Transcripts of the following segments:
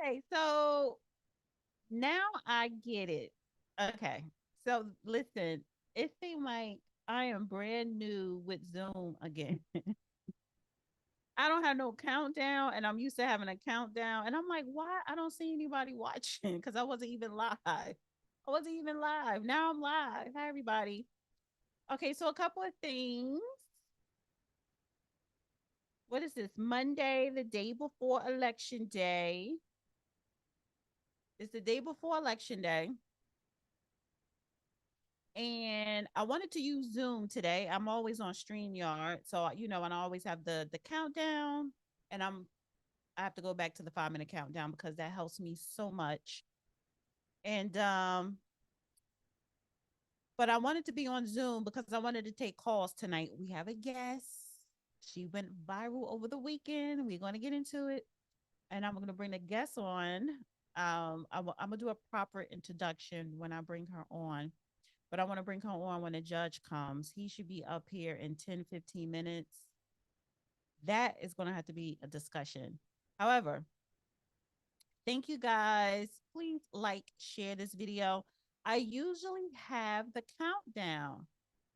Okay, so now I get it. Okay. So listen, it seemed like I am brand new with Zoom again. I don't have no countdown, and I'm used to having a countdown. And I'm like, why? I don't see anybody watching because I wasn't even live. I wasn't even live. Now I'm live. Hi, everybody. Okay, so a couple of things. What is this? Monday, the day before election day. It's the day before election day. And I wanted to use Zoom today. I'm always on StreamYard. So, and I always have the countdown. And I have to go back to the 5 minute countdown because that helps me so much. And but I wanted to be on Zoom because I wanted to take calls tonight. We have a guest. She went viral over the weekend. We're going to get into it. And I'm going to bring the guest on. I'm going to do a proper introduction when I bring her on. But I want to bring her on when the judge comes. He should be up here in 10, 15 minutes. That is going to have to be a discussion. However, thank you guys. Please like, share this video. I usually have the countdown,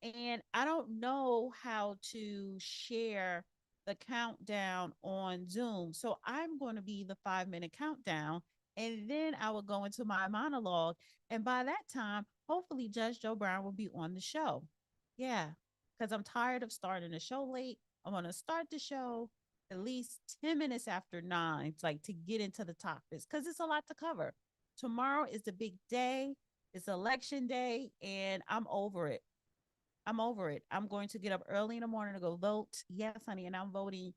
and I don't know how to share the countdown on Zoom. So I'm going to be the 5 minute countdown, and then I will go into my monologue. And by that time, hopefully, Judge Joe Brown will be on the show. Yeah, because I'm tired of starting the show late. I want to start the show at least 10 minutes after 9, like to get into the topics because it's a lot to cover. Tomorrow is the big day. It's election day, and I'm over it. I'm over it. I'm going to get up early in the morning to go vote. Yes, honey. And I'm voting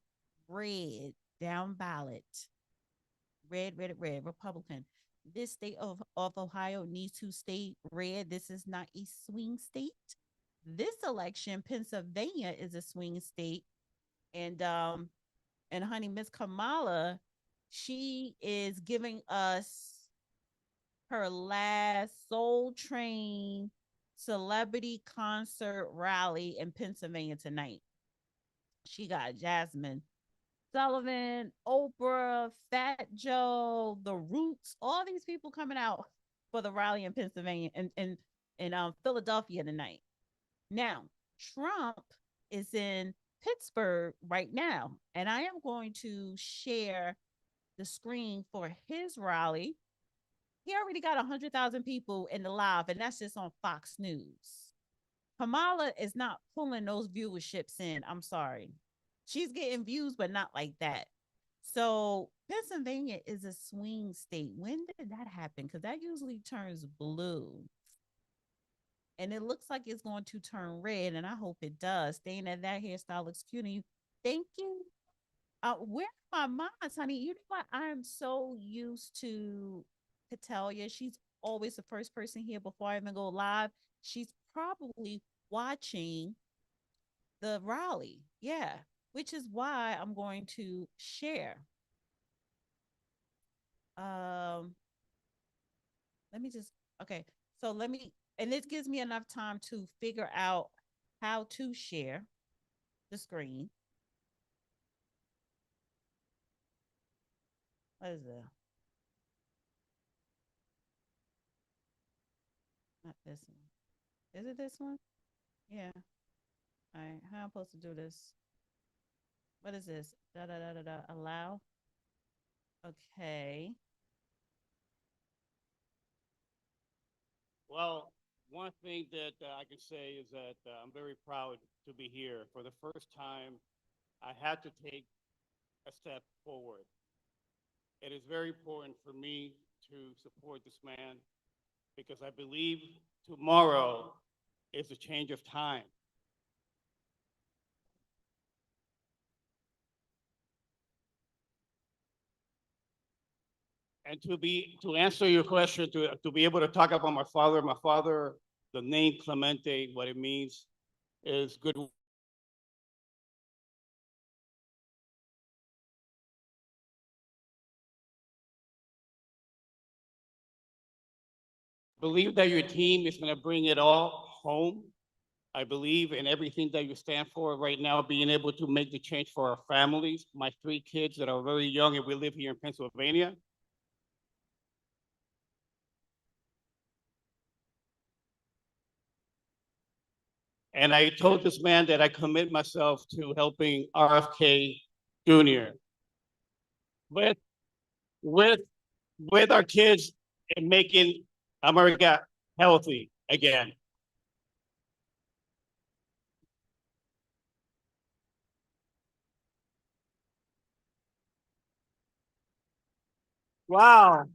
red down ballot. Red, red, red, Republican. This state of Ohio needs to stay red. This is not a swing state. This election, Pennsylvania is a swing state. And honey, Miss Kamala, she is giving us her last Soul Train celebrity concert rally in Pennsylvania tonight. She got Jasmine Sullivan, Oprah, Fat Joe, The Roots, all these people coming out for the rally in Pennsylvania and Philadelphia tonight. Now, Trump is in Pittsburgh right now, and I am going to share the screen for his rally. He already got 100,000 people in the live, and that's just on Fox News. Kamala is not pulling those viewerships in. I'm sorry. She's getting views, but not like that. So Pennsylvania is a swing state. When did that happen? Because that usually turns blue. And it looks like it's going to turn red, and I hope it does. Staying at that hairstyle looks cute on you. Thank you. Where are my moms, honey? You know what? I'm so used to Catalia. She's always the first person here before I even go live. She's probably watching the rally. Yeah, which is why I'm going to share. Um, let me just okay. So let me and this gives me enough time to figure out how to share the screen. What is it? Not this one. Is it this one? Yeah. All right. How am I supposed to do this? What is this? Da da da da da. Allow. Okay. Well, one thing that I can say is that I'm very proud to be here. For the first time, I had to take a step forward. It is very important for me to support this man because I believe tomorrow is a change of time. And to answer your question, to be able to talk about my father, the name Clemente, what it means is good. Believe that your team is going to bring it all home. I believe in everything that you stand for right now, being able to make the change for our families. My 3 kids that are very young, and we live here in Pennsylvania. And I told this man that I commit myself to helping RFK Jr. with with with our kids and making America healthy again. Wow.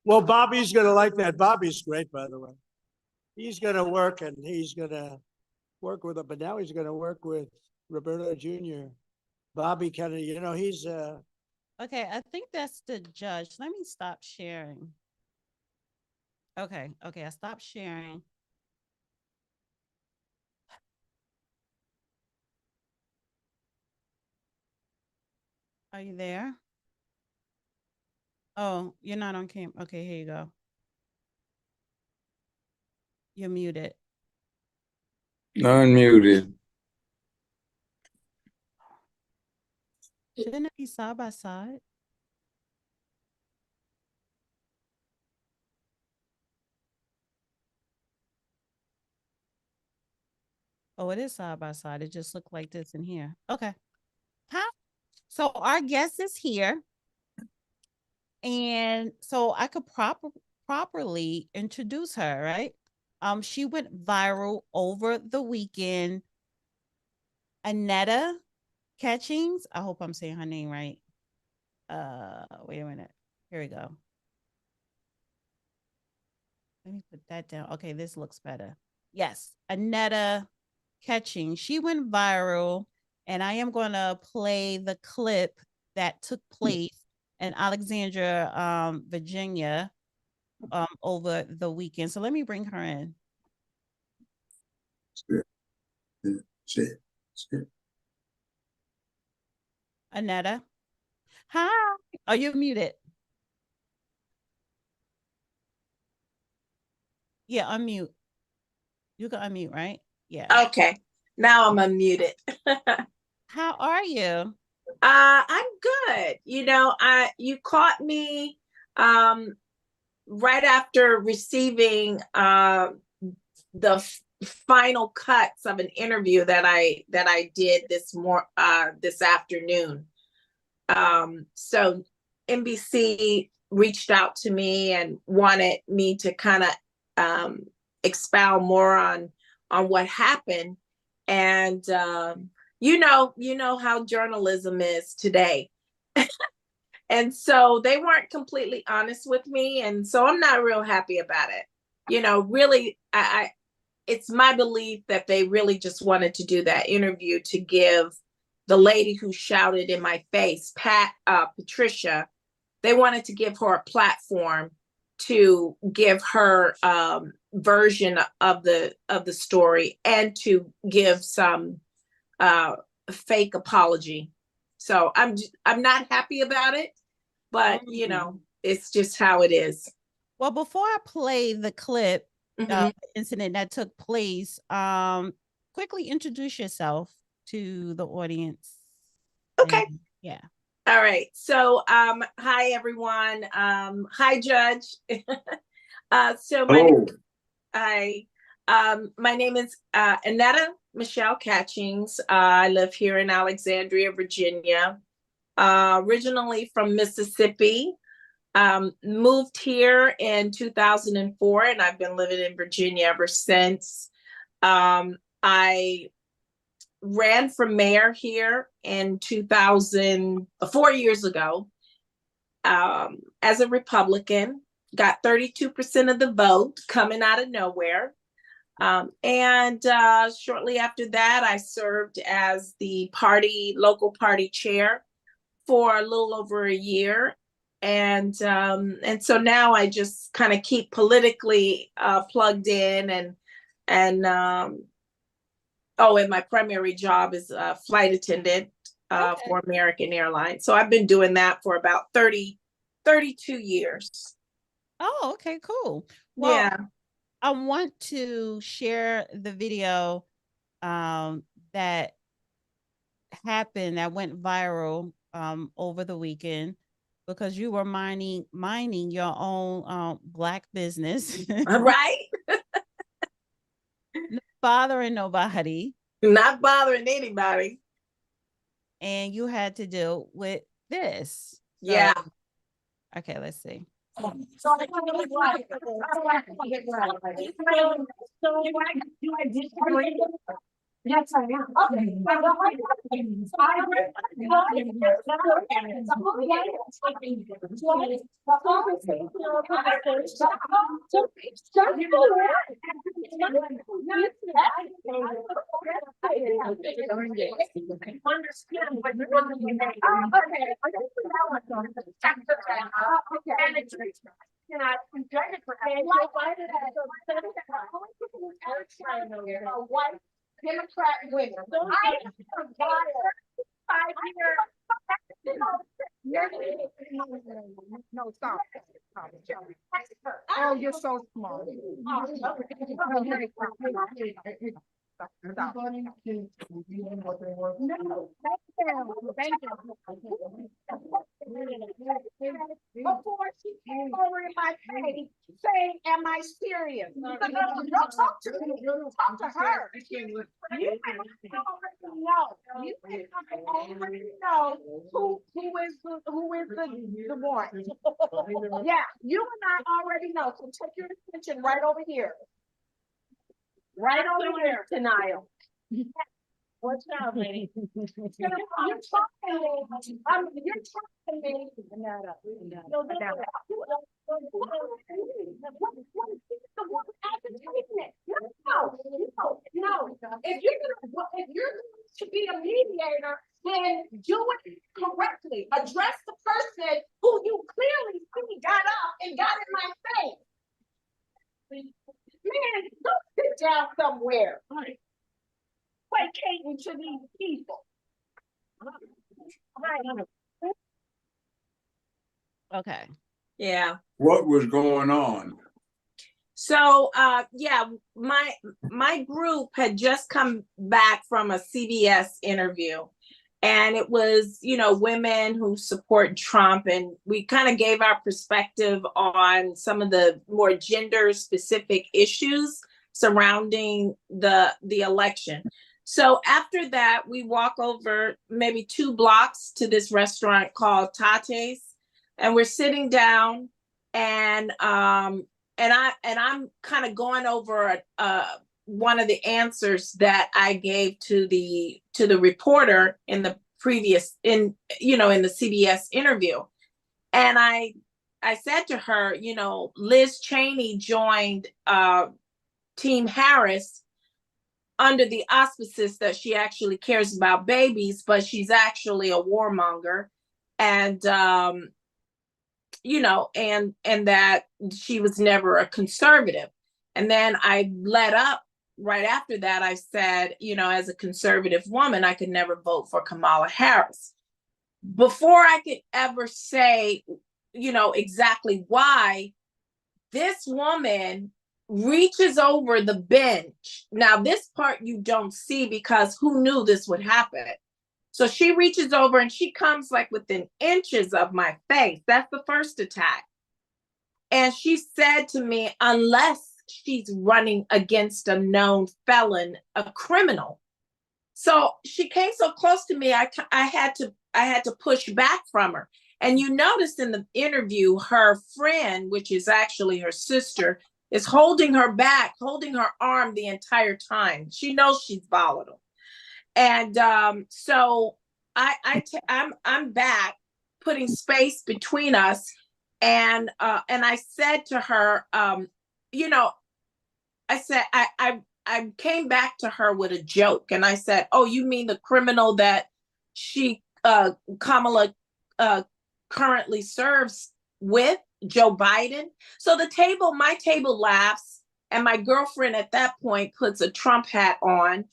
Well, Bobby's going to like that. Bobby's great, by the way. He's going to work and he's going to work with him, but now he's going to work with Roberto Jr. Bobby kind of, he's Okay, I think that's the judge. Let me stop sharing. Okay, I stopped sharing. Are you there? Oh, you're not on cam. Okay, here you go. You're muted. Unmuted. Shouldn't it be side by side? Oh, it is side by side. It just looked like this in here. Okay. Huh? So our guest is here. And so I could properly introduce her, right? She went viral over the weekend. Annetta Catchings. I hope I'm saying her name right. Wait a minute. Here we go. Let me put that down. Okay, this looks better. Yes, Annetta Catching. She went viral, and I am going to play the clip that took place in Alexandria, Virginia, over the weekend. So let me bring her in. Annetta. Hi. Are you muted? Yeah, unmute. You can unmute, right? Yeah. Okay. Now I'm unmuted. How are you? I'm good. You caught me right after receiving the final cuts of an interview that I did this afternoon. So NBC reached out to me and wanted me to kind of expound more on what happened. And you know how journalism is today. And so they weren't completely honest with me, and so I'm not real happy about it. Really, it's my belief that they really just wanted to do that interview to give the lady who shouted in my face, Patricia, they wanted to give her a platform to give her version of the story and to give some fake apology. So I'm not happy about it, but it's just how it is. Well, before I play the clip, incident that took place, quickly introduce yourself to the audience. Okay. And, yeah. All right. So hi everyone. Hi Judge. So my name is Annetta Michelle Catchings. I live here in Alexandria, Virginia. Originally from Mississippi. Moved here in 2004, and I've been living in Virginia ever since. I ran for mayor here in 4 years ago as a Republican. Got 32% of the vote coming out of nowhere. And shortly after that, I served as the local party chair for a little over a year. And so now I just kind of keep politically plugged in and my primary job is a flight attendant for American Airlines. So I've been doing that for about 32 years. Oh, okay, cool. Well, yeah. I want to share the video that happened, that went viral over the weekend, because you were minding your own Black business. Right. bothering nobody, Not bothering anybody. and you had to deal with this. So, Yeah. okay, let's see. So I disagree? Yes, I am. Okay. Understand what you're doing. Can I enjoy it for white Democrat women? No, stop. Oh, you're so smart. No, thank you. Before she came over in my face saying, am I serious? Don't talk to me. Talk to her. You already know who is the one. Yeah, you and I already know. So take your attention right over here. Right over here, denial. What's now, lady? You're talking to me. Annetta. No. If you're to be a mediator, then do it correctly. Address the person who you clearly see got up and got in my face. Man, go sit down somewhere. Placating to these people. Okay. Yeah. What was going on? So yeah, my group had just come back from a CBS interview, and it was, women who support Trump, and we kind of gave our perspective on some of the more gender specific issues surrounding the election. So after that, we walk over maybe 2 blocks to this restaurant called Tate's, and we're sitting down, and I'm kind of going over one of the answers that I gave to the reporter in the previous in the CBS interview, and I said to her, Liz Cheney joined Team Harris under the auspices that she actually cares about babies, but she's actually a warmonger, and and that she was never a conservative. And then I let up right after that. I said, as a conservative woman, I could never vote for Kamala Harris. Before I could ever say, exactly why, this woman reaches over the bench. Now, this part you don't see because who knew this would happen? So she reaches over and she comes like within inches of my face. That's the first attack. And she said to me, unless she's running against a known felon, a criminal. So she came so close to me, I had to push back from her. And you notice in the interview, her friend, which is actually her sister, is holding her back, holding her arm the entire time. She knows she's volatile. And so I'm back, putting space between us, and I said to her, I said I came back to her with a joke, and I said, "Oh, you mean the criminal that Kamala currently serves with, Joe Biden?" So my table laughs, and my girlfriend at that point puts a Trump hat on.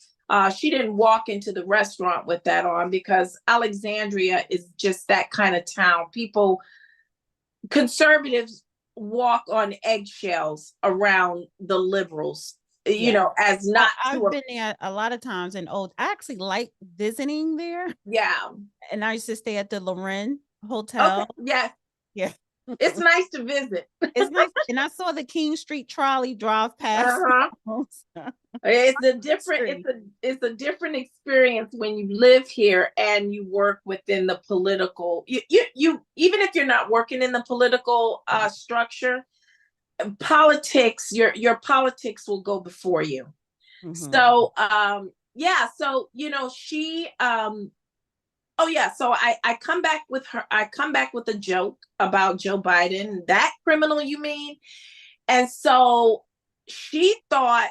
She didn't walk into the restaurant with that on because Alexandria is just that kind of town. Conservatives walk on eggshells around the liberals, as not. I've been there a lot of times, and I actually like visiting there. Yeah. And I used to stay at the Loren Hotel. Okay. Yeah. Yeah. It's nice to visit. It's nice. And I saw the King Street trolley drive past. Uh-huh. It's a different experience when you live here and you work within the political, you even if you're not working in the political structure, politics, your politics will go before you. So yeah, so she oh yeah, so I come back with her, I come back with a joke about Joe Biden, that criminal you mean? And so she thought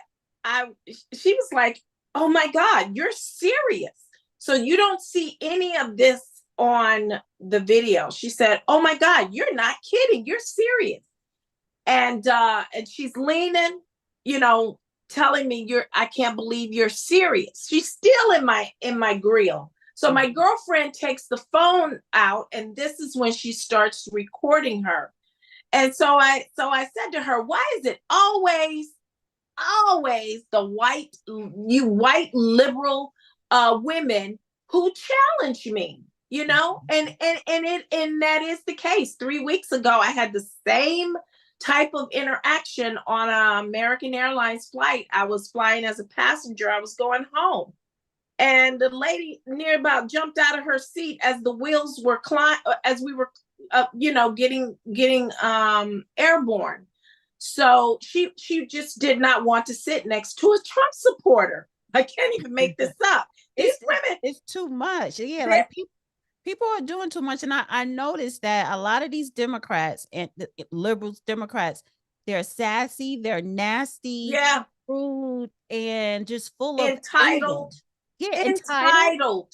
she was like, oh my God, you're serious. So you don't see any of this on the video. She said, oh my God, you're not kidding. You're serious. And she's leaning, telling me I can't believe you're serious. She's still in my grill. So my girlfriend takes the phone out, and this is when she starts recording her. And so I said to her, why is it always the white liberal women who challenge me, and that is the case. 3 weeks ago, I had the same type of interaction on an American Airlines flight. I was flying as a passenger. I was going home. And the lady near about jumped out of her seat as the wheels were as we were getting airborne. So she just did not want to sit next to a Trump supporter. I can't even make this up. These women, it's too much. Yeah, like people are doing too much. And I noticed that a lot of these Democrats and liberals, Democrats, they're sassy, they're nasty, yeah, rude, and just full of entitled. Anger. Yeah, entitled.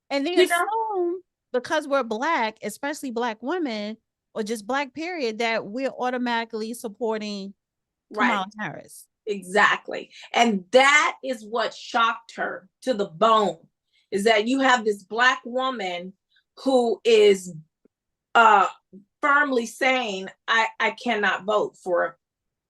And they assume because we're Black, especially Black women, or just Black period, that we're automatically supporting Kamala Harris. Exactly. And that is what shocked her to the bone, is that you have this Black woman who is firmly saying, I cannot vote for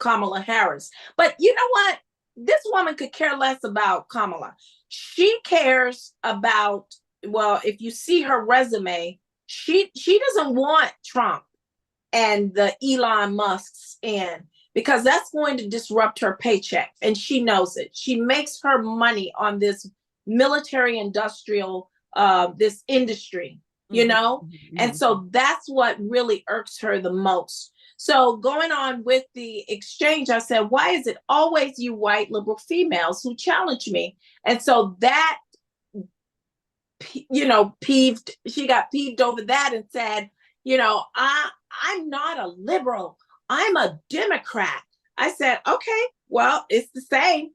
Kamala Harris. But you know what? This woman could care less about Kamala. She cares about, well, if you see her resume, she doesn't want Trump and the Elon Musks in, because that's going to disrupt her paycheck. And she knows it. She makes her money on this military industrial, this industry, and so that's what really irks her the most. So going on with the exchange, I said, why is it always you white liberal females who challenge me? And so that, peeved, she got peeved over that and said, I'm not a liberal, I'm a Democrat. I said, okay, well, it's the same.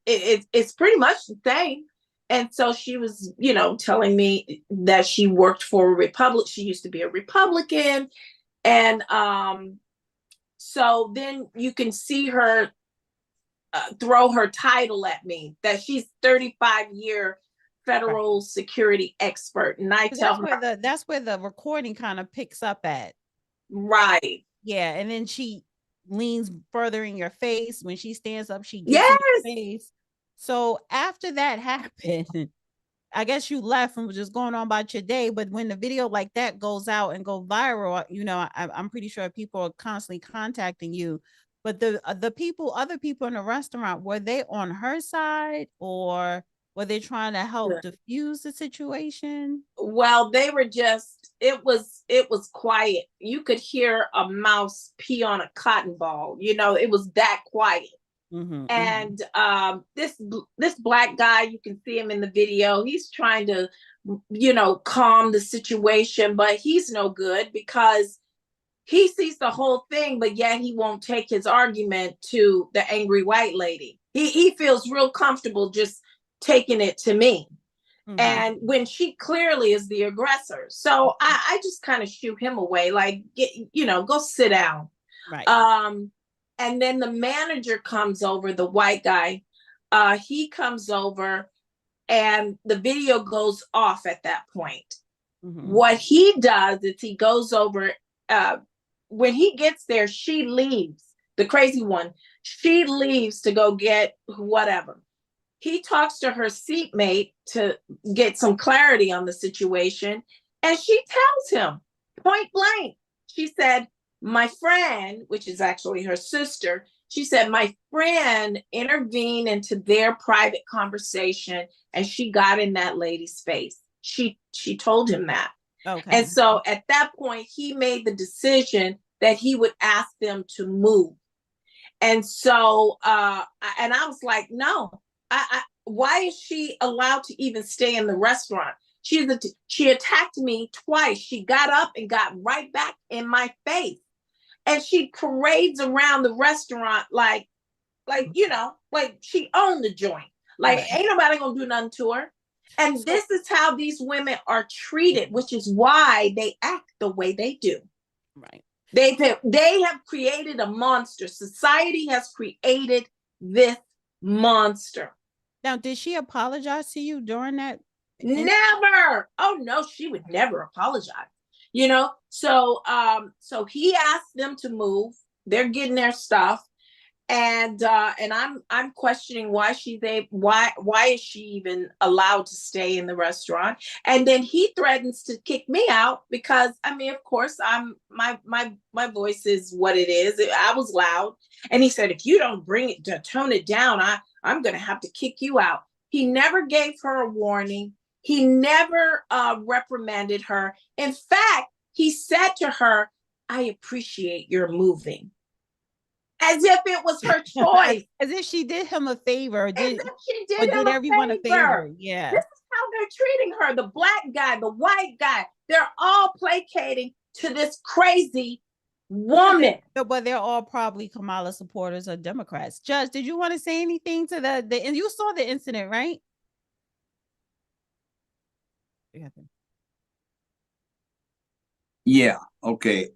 It's pretty much the same. And so she was, telling me that she worked for a Republican. She used to be a Republican. And so then you can see her throw her title at me, that she's 35-year federal security expert. And I tell her that's where the recording kind of picks up at. Right. Yeah. And then she leans further in your face. When she stands up, she gets in your face. So after that happened, I guess you left and was just going on about your day. But when the video like that goes out and go viral, I'm pretty sure people are constantly contacting you. But the other people in the restaurant, were they on her side, or were they trying to help diffuse the situation? Well, they were just, it was quiet. You could hear a mouse pee on a cotton ball. It was that quiet. And this Black guy, you can see him in the video, he's trying to calm the situation, but he's no good, because he sees the whole thing, but yet he won't take his argument to the angry white lady. He feels real comfortable just taking it to me, and when she clearly is the aggressor. So I just kind of shoo him away, like, go sit down. Right. And then the manager comes over, the white guy, he comes over, and the video goes off at that point. What he does is he goes over, when he gets there, she leaves, the crazy one, she leaves to go get whatever. He talks to her seatmate to get some clarity on the situation, and she tells him point blank, she said, my friend, which is actually her sister, she said, my friend intervened into their private conversation and she got in that lady's face. She told him that. Okay. And so at that point, he made the decision that he would ask them to move. And so, and I was like, no, why is she allowed to even stay in the restaurant? She attacked me twice. She got up and got right back in my face. And she parades around the restaurant like, like she owned the joint. Like, Right. ain't nobody gonna do nothing to her. And this is how these women are treated, which is why they act the way they do. Right. They have created a monster. Society has created this monster. Now, did she apologize to you during that? Never. Oh no, she would never apologize. So he asked them to move. They're getting their stuff. And I'm questioning why why is she even allowed to stay in the restaurant? And then he threatens to kick me out because I mean, of course, my voice is what it is. I was loud, and he said, if you don't tone it down, I'm gonna have to kick you out. He never gave her a warning. He never reprimanded her. In fact, he said to her, I appreciate your moving. As if it was her choice. As if she did him a favor. As if she did him everyone a favor. Yeah. This is how they're treating her. The black guy, the white guy, they're all placating to this crazy woman. But they're all probably Kamala supporters or Democrats. Judge, did you want to say anything to and you saw the incident, right? Yeah, okay.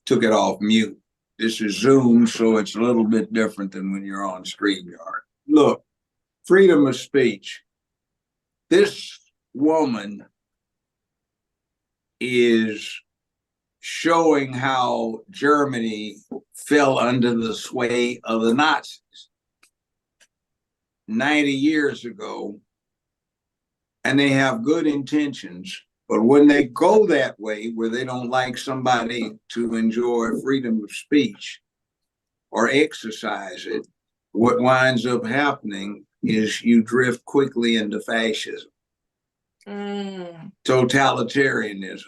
Took it off mute. This is Zoom, so it's a little bit different than when you're on StreamYard. Look, freedom of speech. This woman is showing how Germany fell under the sway of the Nazis 90 years ago, and they have good intentions. But when they go that way, where they don't like somebody to enjoy freedom of speech or exercise it, what winds up happening is you drift quickly into fascism, totalitarianism.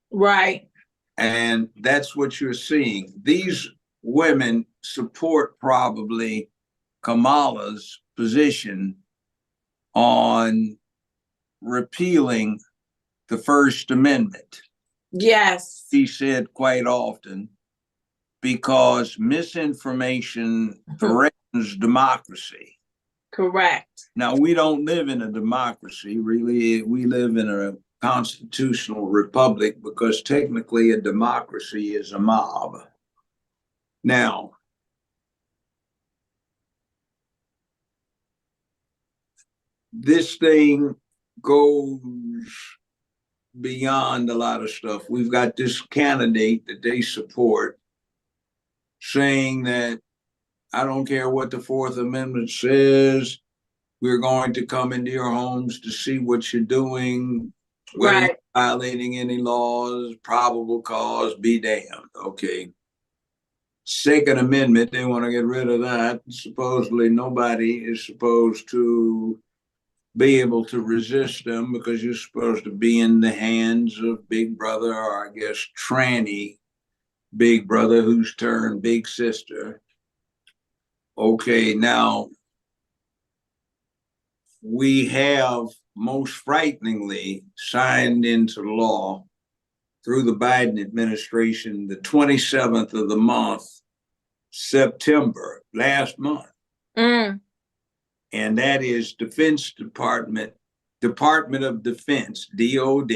Right. And that's what you're seeing. These women support probably Kamala's position on repealing the First Amendment. Yes. He said quite often, because misinformation threatens democracy. Correct. Now, we don't live in a democracy, really. We live in a constitutional republic because technically a democracy is a mob. Now, this thing goes beyond a lot of stuff. We've got this candidate that they support saying that I don't care what the Fourth Amendment says, we're going to come into your homes to see what you're doing, whether you're violating any laws, probable cause, be damned. Okay. Second Amendment, they want to get rid of that. Supposedly nobody is supposed to be able to resist them because you're supposed to be in the hands of Big Brother, or I guess tranny Big Brother, who's turned Big Sister. Okay, now we have most frighteningly signed into law through the Biden administration the 27th of the month, September, last month. And that is Department of Defense, DOD.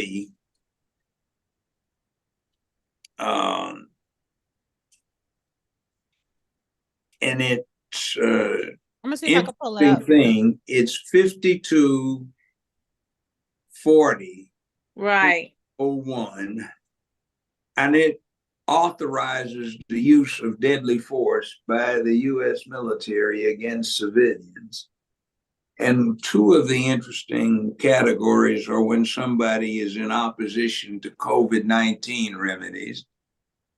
And it's I'm gonna see if I can pull it up. thing. It's 5240. Right. 01. And it authorizes the use of deadly force by the U.S. military against civilians. And two of the interesting categories are when somebody is in opposition to COVID-19 remedies,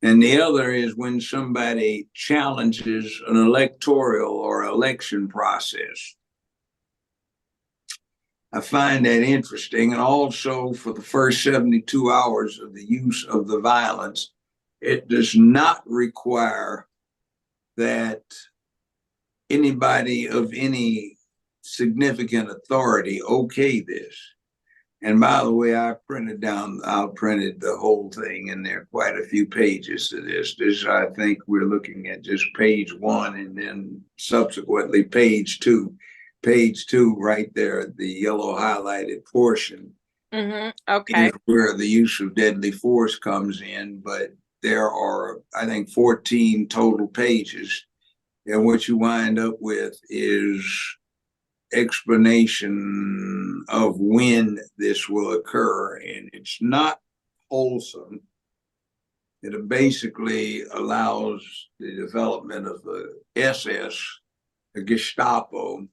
And the other is when somebody challenges an electoral or election process. I find that interesting. And also for the first 72 hours of the use of the violence, it does not require that anybody of any significant authority okay this. And by the way, I printed the whole thing, and there are quite a few pages to this. I think we're looking at just page 1 and then subsequently page 2. Page 2 right there, the yellow highlighted portion. Okay. Is where the use of deadly force comes in, but there are, I think, 14 total pages. And what you wind up with is explanation of when this will occur, and it's not wholesome. It basically allows the development of the SS, the Gestapo,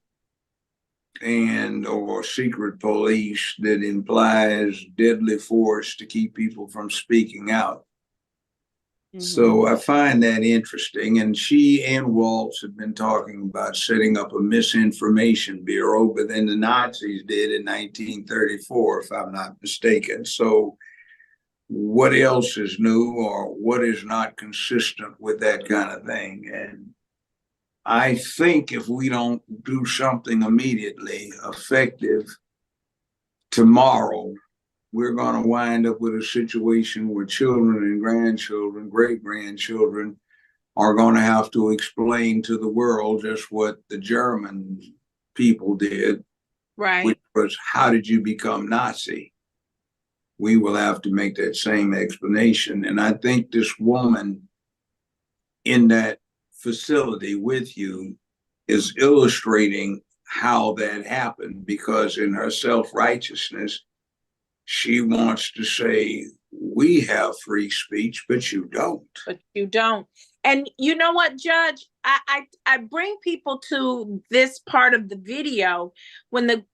and or secret police that implies deadly force to keep people from speaking out. So I find that interesting. And she and Waltz have been talking about setting up a misinformation bureau, but then the Nazis did in 1934, if I'm not mistaken. So what else is new, or what is not consistent with that kind of thing? And I think if we don't do something immediately effective tomorrow, we're going to wind up with a situation where children and grandchildren, great-grandchildren are going to have to explain to the world just what the German people did, Right. which was, how did you become Nazi? We will have to make that same explanation. And I think this woman in that facility with you is illustrating how that happened, because in her self-righteousness, she wants to say, we have free speech, but you don't. But you don't. And you know what, Judge? I bring people to this part of the video when the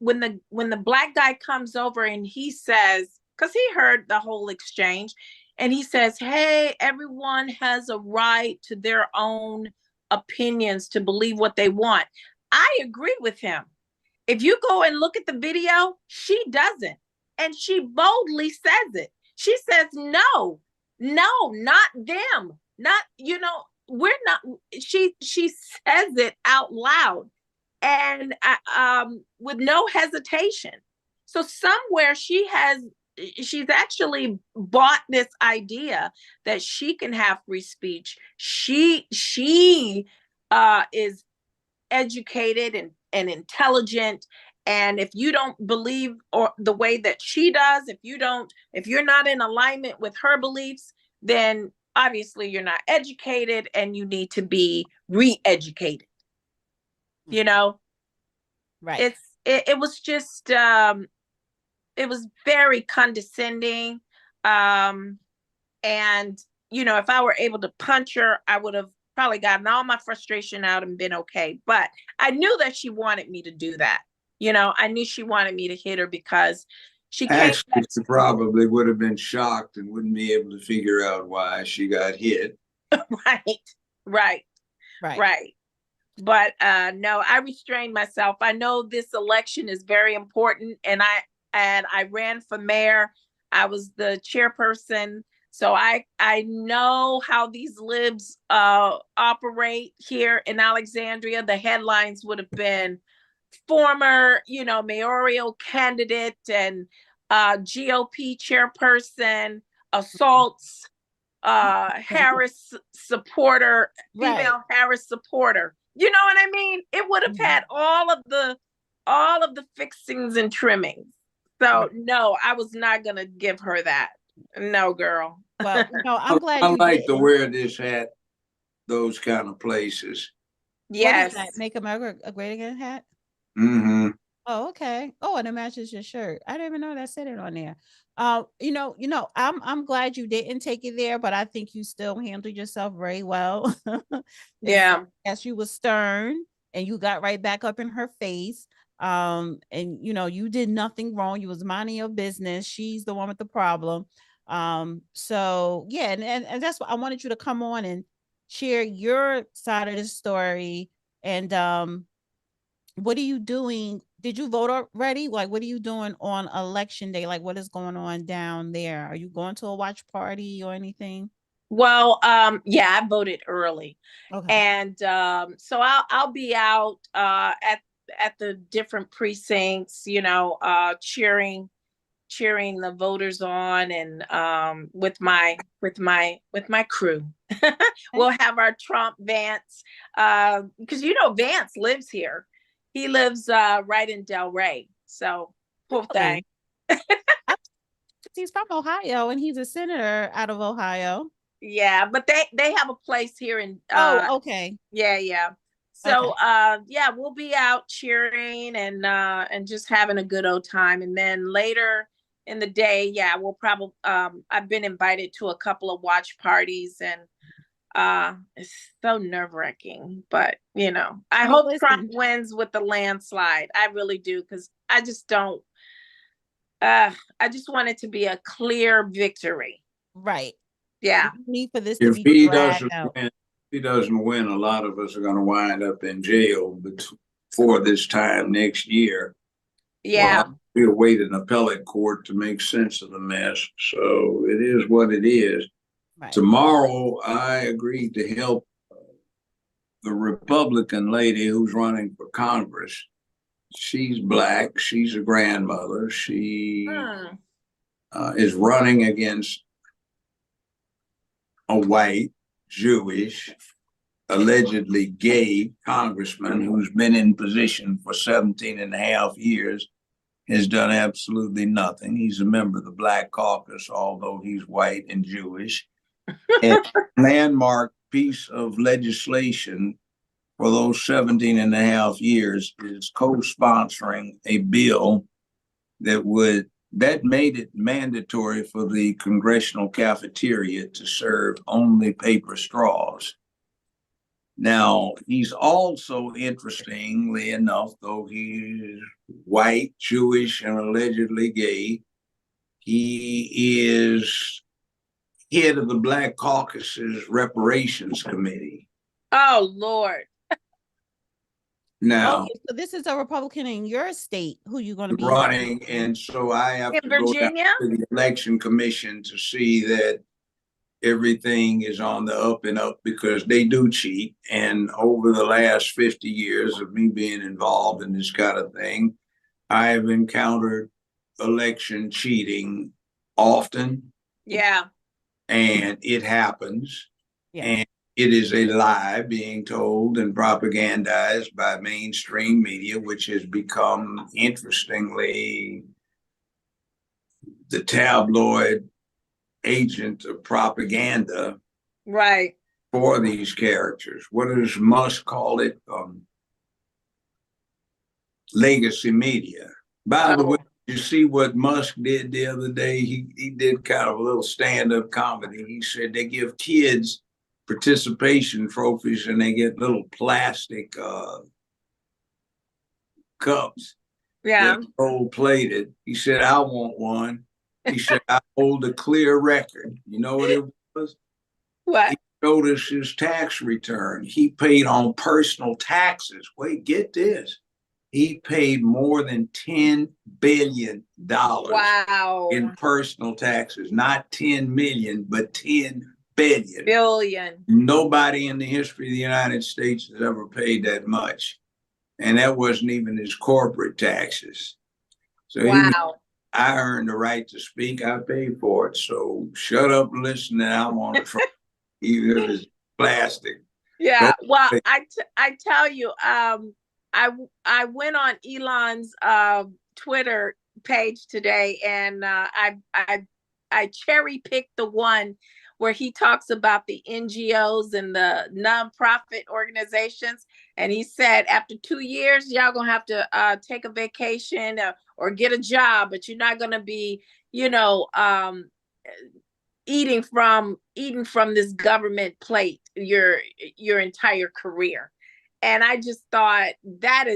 black guy comes over and he says, because he heard the whole exchange, and he says, hey, everyone has a right to their own opinions, to believe what they want. I agree with him. If you go and look at the video, she doesn't. And she boldly says it. She says, no, not them. Not, we're not, she says it out loud, and with no hesitation. So somewhere she's actually bought this idea that she can have free speech. She is educated and intelligent. And if you don't believe or the way that she does, if you're not in alignment with her beliefs, then obviously you're not educated and you need to be re-educated. Right. It was just it was very condescending. And if I were able to punch her, I would have probably gotten all my frustration out and been okay. But I knew that she wanted me to do that. I knew she wanted me to hit her because she actually, she probably would have been shocked and wouldn't be able to figure out why she got hit. Right. But no, I restrained myself. I know this election is very important, and I ran for mayor. I was the chairperson. So I know how these libs operate here in Alexandria. The headlines would have been former, mayoral candidate and GOP chairperson assaults Harris supporter, female Harris supporter. You know what I mean? It would have had all of the fixings and trimmings. So no, I was not gonna give her that. No, girl. Well, I'm glad I you like didn't. to wear this hat, those kind of places. Yes. What is that? Make America a Great Again hat? Mm-hmm. Oh, okay. Oh, and it matches your shirt. I didn't even know that said it on there. I'm glad you didn't take it there, but I think you still handled yourself very well. Yeah. Yes, you were stern and you got right back up in her face. And you did nothing wrong. You was minding your business. She's the one with the problem. So yeah, and that's what I wanted you to come on and share your side of the story. And what are you doing? Did you vote already? Like, what are you doing on election day? Like, what is going on down there? Are you going to a watch party or anything? Well, yeah, I voted early. Okay. And so I'll be out at the different precincts, cheering the voters on, and with my crew. We'll have our Trump Vance, because Vance lives here. He lives right in Delray. So poor thing. Really? He's from Ohio and he's a senator out of Ohio. Yeah, but they have a place here in Oh, okay. yeah. So Okay. yeah, we'll be out cheering and just having a good old time. And then later in the day, yeah, we'll probably I've been invited to a couple of watch parties, and it's so nerve-wracking, but I Well, hope Trump listen. wins with the landslide. I really do, because I just don't I just want it to be a clear victory. Right. Yeah. You need for this to If be he dragged doesn't out. win, if he doesn't win, a lot of us are going to wind up in jail before this time next year. Yeah. We await an appellate court to make sense of the mess. So it is what it is. Right. Tomorrow, I agreed to help the Republican lady who's running for Congress. She's Black. She's a grandmother. She is running against a white, Jewish, allegedly gay congressman who's been in position for 17 and a half years, has done absolutely nothing. He's a member of the Black Caucus, although he's white and Jewish. And landmark piece of legislation for those 17 and a half years is co-sponsoring a bill that made it mandatory for the congressional cafeteria to serve only paper straws. Now, he's also, interestingly enough, though he's white, Jewish, and allegedly gay, he is head of the Black Caucus's Reparations Committee. Oh, Lord. Now, Okay, so this is a Republican in your state who you're going to be running, and so I have In to go down Virginia? to the election commission to see that everything is on the up and up, because they do cheat. And over the last 50 years of me being involved in this kind of thing, I have encountered election cheating often. Yeah. And it happens. Yeah. And it is a lie being told and propagandized by mainstream media, which has become, interestingly, the tabloid agent of propaganda. Right. For these characters. What does Musk call it? Legacy media. By the way, you see what Musk did the other day? He did kind of a little stand-up comedy. He said they give kids participation trophies and they get little plastic cups. Yeah. Gold plated. He said, I want one. He said, I hold a clear record. You know what it was? What? Showed us his tax return. He paid on personal taxes. Wait, get this. He paid more than $10 billion in personal taxes. Not 10 million, but 10 billion. Nobody in the history of the United States has ever paid that much. And that wasn't even his corporate taxes. So I earned the right to speak. I paid for it. So shut up and listen, and I want to try. Even if it's plastic. Yeah. Well, I tell you, I went on Elon's Twitter page today, and I cherry picked the one where he talks about the NGOs and the nonprofit organizations, and he said after 2 years, y'all gonna have to take a vacation or get a job, but you're not gonna be, eating from this government plate your entire career. And I just thought that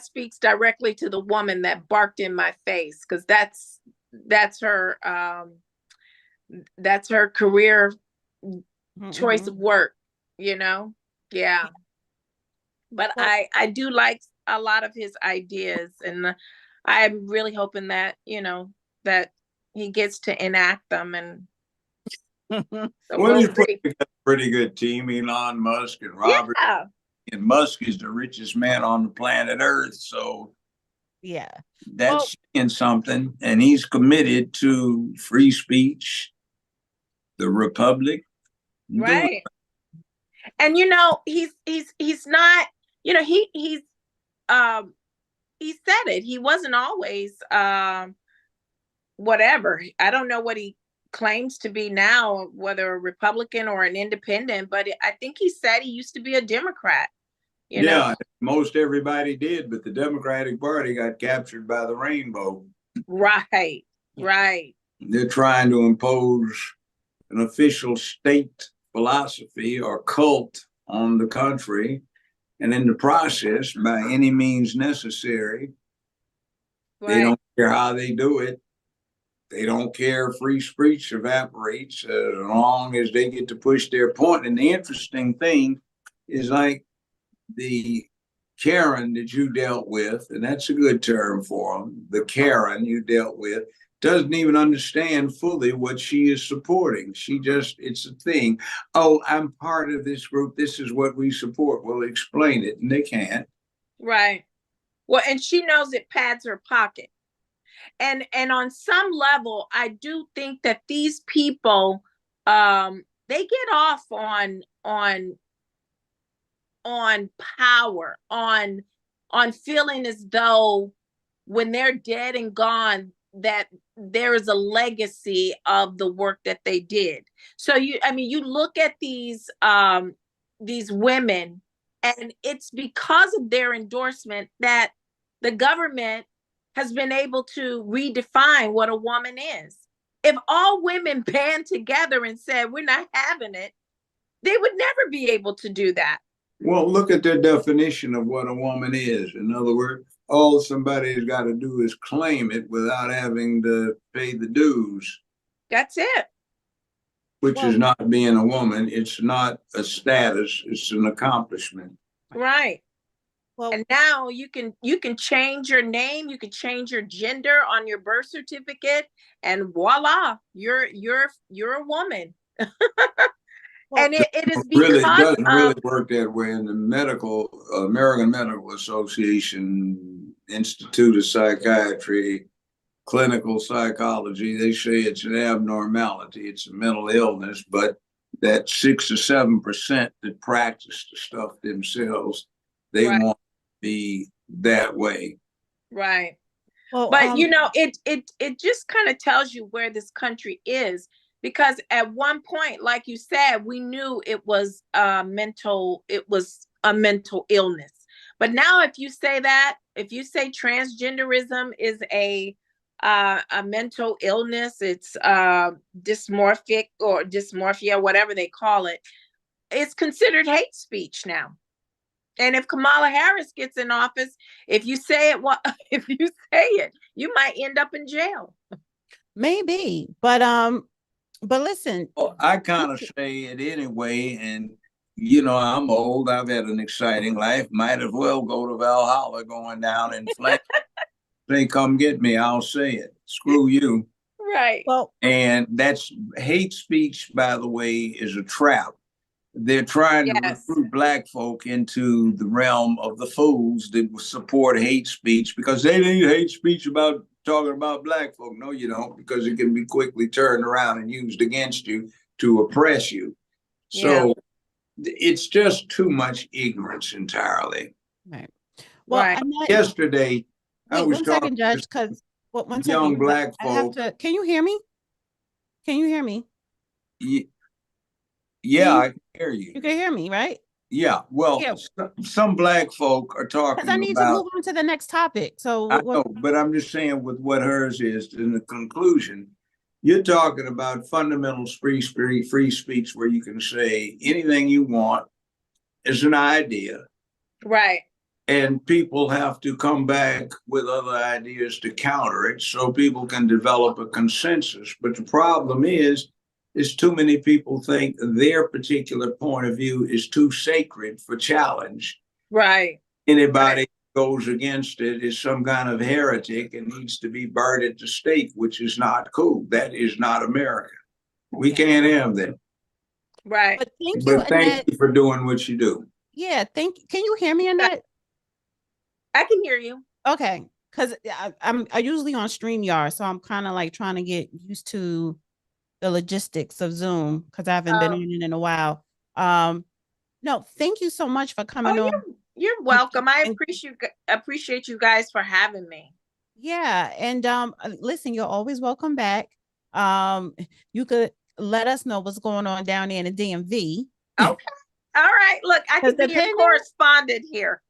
speaks directly to the woman that barked in my face, because that's her that's her career choice Mhm. of work, you know? Yeah. But Well, I do like a lot of his ideas, and I'm really hoping that, that he gets to enact them, and so Well, we'll he's put see. together a pretty good team, Elon Musk and Robert. Yeah, And Musk is the richest man on the planet Earth. So yeah. Well, that's saying something. And he's committed to free speech, the republic, doing. right. And he's not, he's um he said it. He wasn't always whatever. I don't know what he claims to be now, whether a Republican or an independent, but I think he said he used to be a Democrat, you know? Yeah, most everybody did, but the Democratic Party got captured by the rainbow. Right, yeah. right, They're trying to impose an official state philosophy or cult on the country. And in the process, by any means necessary, they right, don't care how they do it. They don't care if free speech evaporates as long as they get to push their point. And the interesting thing is like the Karen that you dealt with, and that's a good term for them, the Karen you dealt with, doesn't even understand fully what she is supporting. She just, it's a thing. Oh, I'm part of this group. This is what we support. Well, explain it. And they can't. right. Well, and she knows it pads her pocket. And on some level, I do think that these people, they get off on power, on feeling as though when they're dead and gone, that there is a legacy of the work that they did. So you look at these women, and it's because of their endorsement that the government has been able to redefine what a woman is. If all women band together and said we're not having it, they would never be able to do that. Well, look at their definition of what a woman is. In other words, all somebody's got to do is claim it without having to pay the dues, That's it. which well, is not being a woman. It's not a status, it's an accomplishment. Right. well, And now you can change your name, you can change your gender on your birth certificate, and voila, you're a woman. well, And it is Really, it because doesn't really of work that way. In the American Medical Association, Institute of Psychiatry, clinical psychology, they say it's an abnormality, it's a mental illness, but that 6 or 7% that practice the stuff themselves, they right, want to be that way. right. well, But it just kind of tells you where this country is, because at one point, like you said, we knew it was a mental illness. But now if you say transgenderism is a mental illness, it's dysmorphic or dysmorphia, whatever they call it, it's considered hate speech now. And if Kamala Harris gets in office, if you say it, if you say it, you might end up in jail. maybe, but listen, Well, I kind of say it anyway, and I'm old. I've had an exciting life. Might as well go to Valhalla, going down in flames. They come get me. I'll say it. Screw you. Right. well, And that's hate speech, by the way, is a trap. They're trying to Yes. recruit black folk into the realm of the fools that support hate speech because they need hate speech about talking about black folk. No, you don't, because it can be quickly turned around and used against you to oppress you. Yeah. So it's just too much ignorance entirely. right. Well, Right. Yesterday, I wait was one talking second, to Judge, because one second, young because black I have folk. to. Can you hear me? Can you hear me? Can Yeah, you? I can hear you. You can hear me, right? Yeah, well, Yeah, some black folk are because I talking need to about. move on to the next topic. So, I know, but I'm just saying with what hers is in the conclusion, you're talking about fundamental free speech where you can say anything you want is an idea, Right. and people have to come back with other ideas to counter it so people can develop a consensus. But the problem is is too many people think their particular point of view is too sacred for challenge. Right. Anybody goes against it is some kind of heretic and needs to be burned at the stake, which is not cool. That is not America. We can't have that. Right. But thank you, But thank Annette. you for doing what you do. Yeah, can you hear me, Annette? I can hear you. Okay, because I usually on StreamYard, so I'm kind of like trying to get used to the logistics of Zoom because I haven't been on it in a while. No, thank you so much for coming on. You're welcome. I appreciate you guys for having me. Yeah, and listen, you're always welcome back. You could let us know what's going on down there in the DMV. Okay. All right. Look, I can be your correspondent here.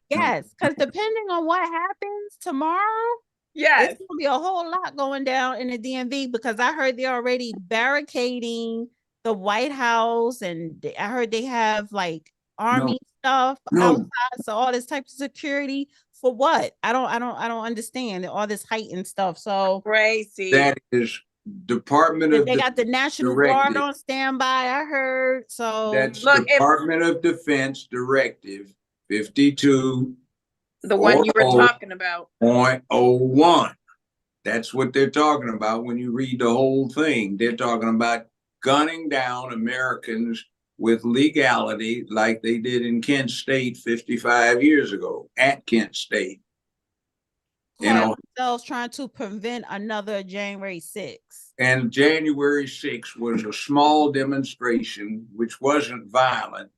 Yes, because depending on what happens tomorrow, yes, it's gonna be a whole lot going down in the DMV because I heard they're already barricading the White House, and I heard they have like army stuff outside, so all this type of security for what? I don't understand all this heightened stuff. So crazy. That is Department of they got the National Guard on standby. I heard so. That's Department of Defense Directive 52. The one you were talking about. 0.01. That's what they're talking about when you read the whole thing. They're talking about gunning down Americans with legality like they did in Kent State 55 years ago at Kent State. You know, themselves trying to prevent another January 6th. And January 6th was a small demonstration, which wasn't violent.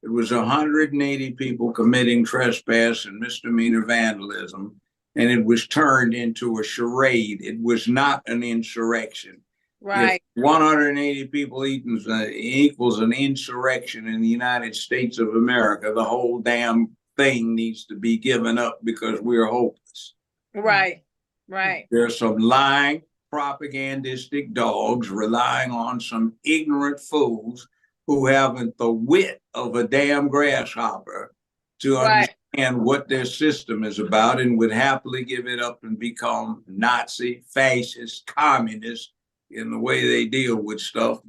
It was 180 people committing trespass and misdemeanor vandalism, and it was turned into a charade. It was not an insurrection. Right. If 180 people equals an insurrection in the United States of America, the whole damn thing needs to be given up because we're hopeless. Right. Right. There's some lying, propagandistic dogs relying on some ignorant fools who haven't the wit of a damn grasshopper to understand what their system is about and would happily give it up and become Nazi, fascist, communist in the way they deal with stuff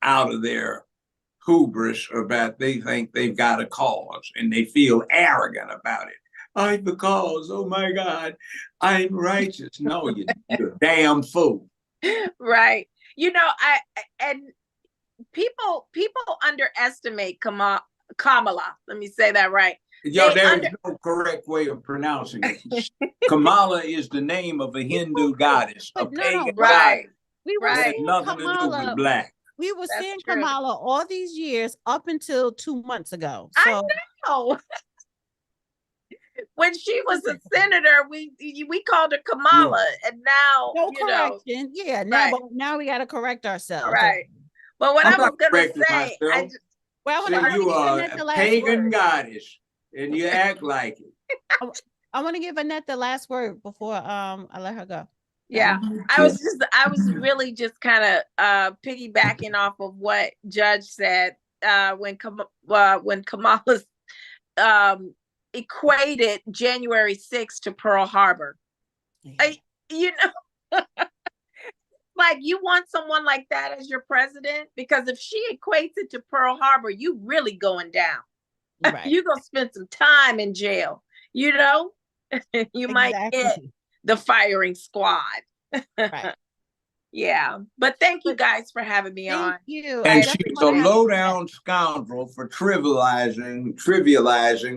out of their hubris about they think they've got a cause and they feel arrogant about it. I'm the cause. Oh my God, I'm righteous. No, you're a damn fool. Right. You know, and people underestimate Kamala. Let me say that right. Yo, there's no correct way of pronouncing it. Kamala is the name of a Hindu goddess, a pagan goddess. We were saying nothing Kamala, to do with black. We were seeing Kamala all these years up until 2 months ago. So. I know. When she was a senator, we called her Kamala, and now no correction. Yeah, now but now we got to correct ourselves. Right. But what I was gonna say, you are a pagan goddess, and you act like it. I want to give Annette the last word before I let her go. Yeah, I was really just kind of piggybacking off of what Judge said when Kamala's equated January 6th to Pearl Harbor. Yeah. You know, like you want someone like that as your president, because if she equates it to Pearl Harbor, you really going down. Right. You're gonna spend some time in jail, you know. You might get the firing squad. Right. Yeah, but thank you guys for having me on. You. And she's a low-down scoundrel for trivializing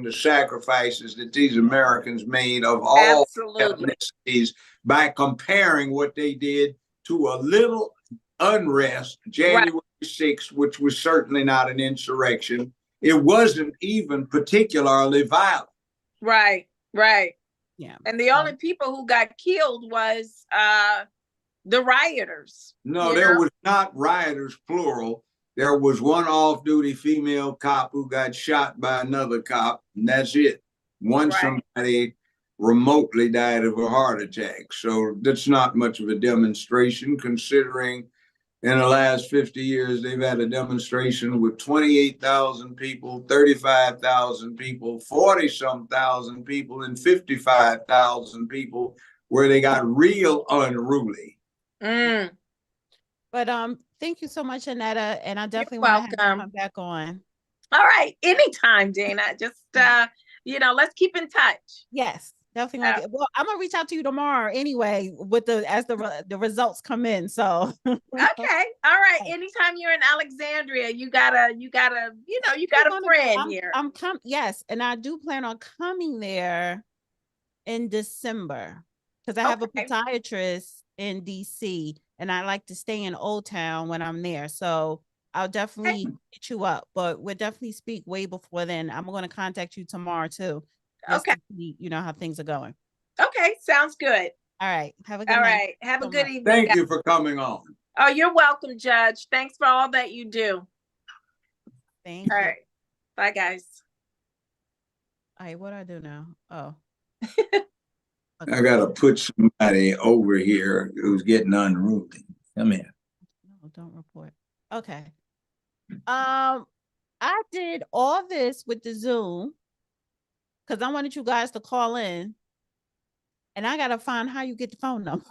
the sacrifices that these Americans made of all ethnicities by comparing what they did to a little unrest, January 6th, which was certainly not an insurrection. It wasn't even particularly violent. Right, right. Yeah. And the only people who got killed was the rioters. No, there was not rioters, plural. There was one off-duty female cop who got shot by another cop, and that's it. Somebody remotely died of a heart attack. So that's not much of a demonstration, considering in the last 50 years, they've had a demonstration with 28,000 people, 35,000 people, 40-some thousand people, and 55,000 people where they got real unruly. But Thank you so much, Annetta. And I You're definitely want to have you welcome. come back on. All right. Anytime, Dana. Just, let's keep in touch. Yes, definitely want to. Well, I'm gonna reach out to you tomorrow anyway with the results come in. So Okay. All right. Anytime you're in Alexandria, you got a friend here. Yes, and I do plan on coming there in December because I have a Okay. podiatrist in DC and I like to stay in Old Town when I'm there. So I'll definitely hit you up, but we'll definitely speak way before then. I'm going to contact you tomorrow too, just Okay. to see, how things are going. Okay. Sounds good. All right. Have a good All night. right. Have a So good much. evening. Thank guys. you for coming on. Oh, you're welcome, Judge. Thanks for all that you do. Thank All you. right. Bye, guys. All right. What do I do now? Oh, I gotta put somebody over here who's getting unruly. Come here. no, don't report. Okay. I did all this with the Zoom because I wanted you guys to call in, and I gotta find how you get the phone number.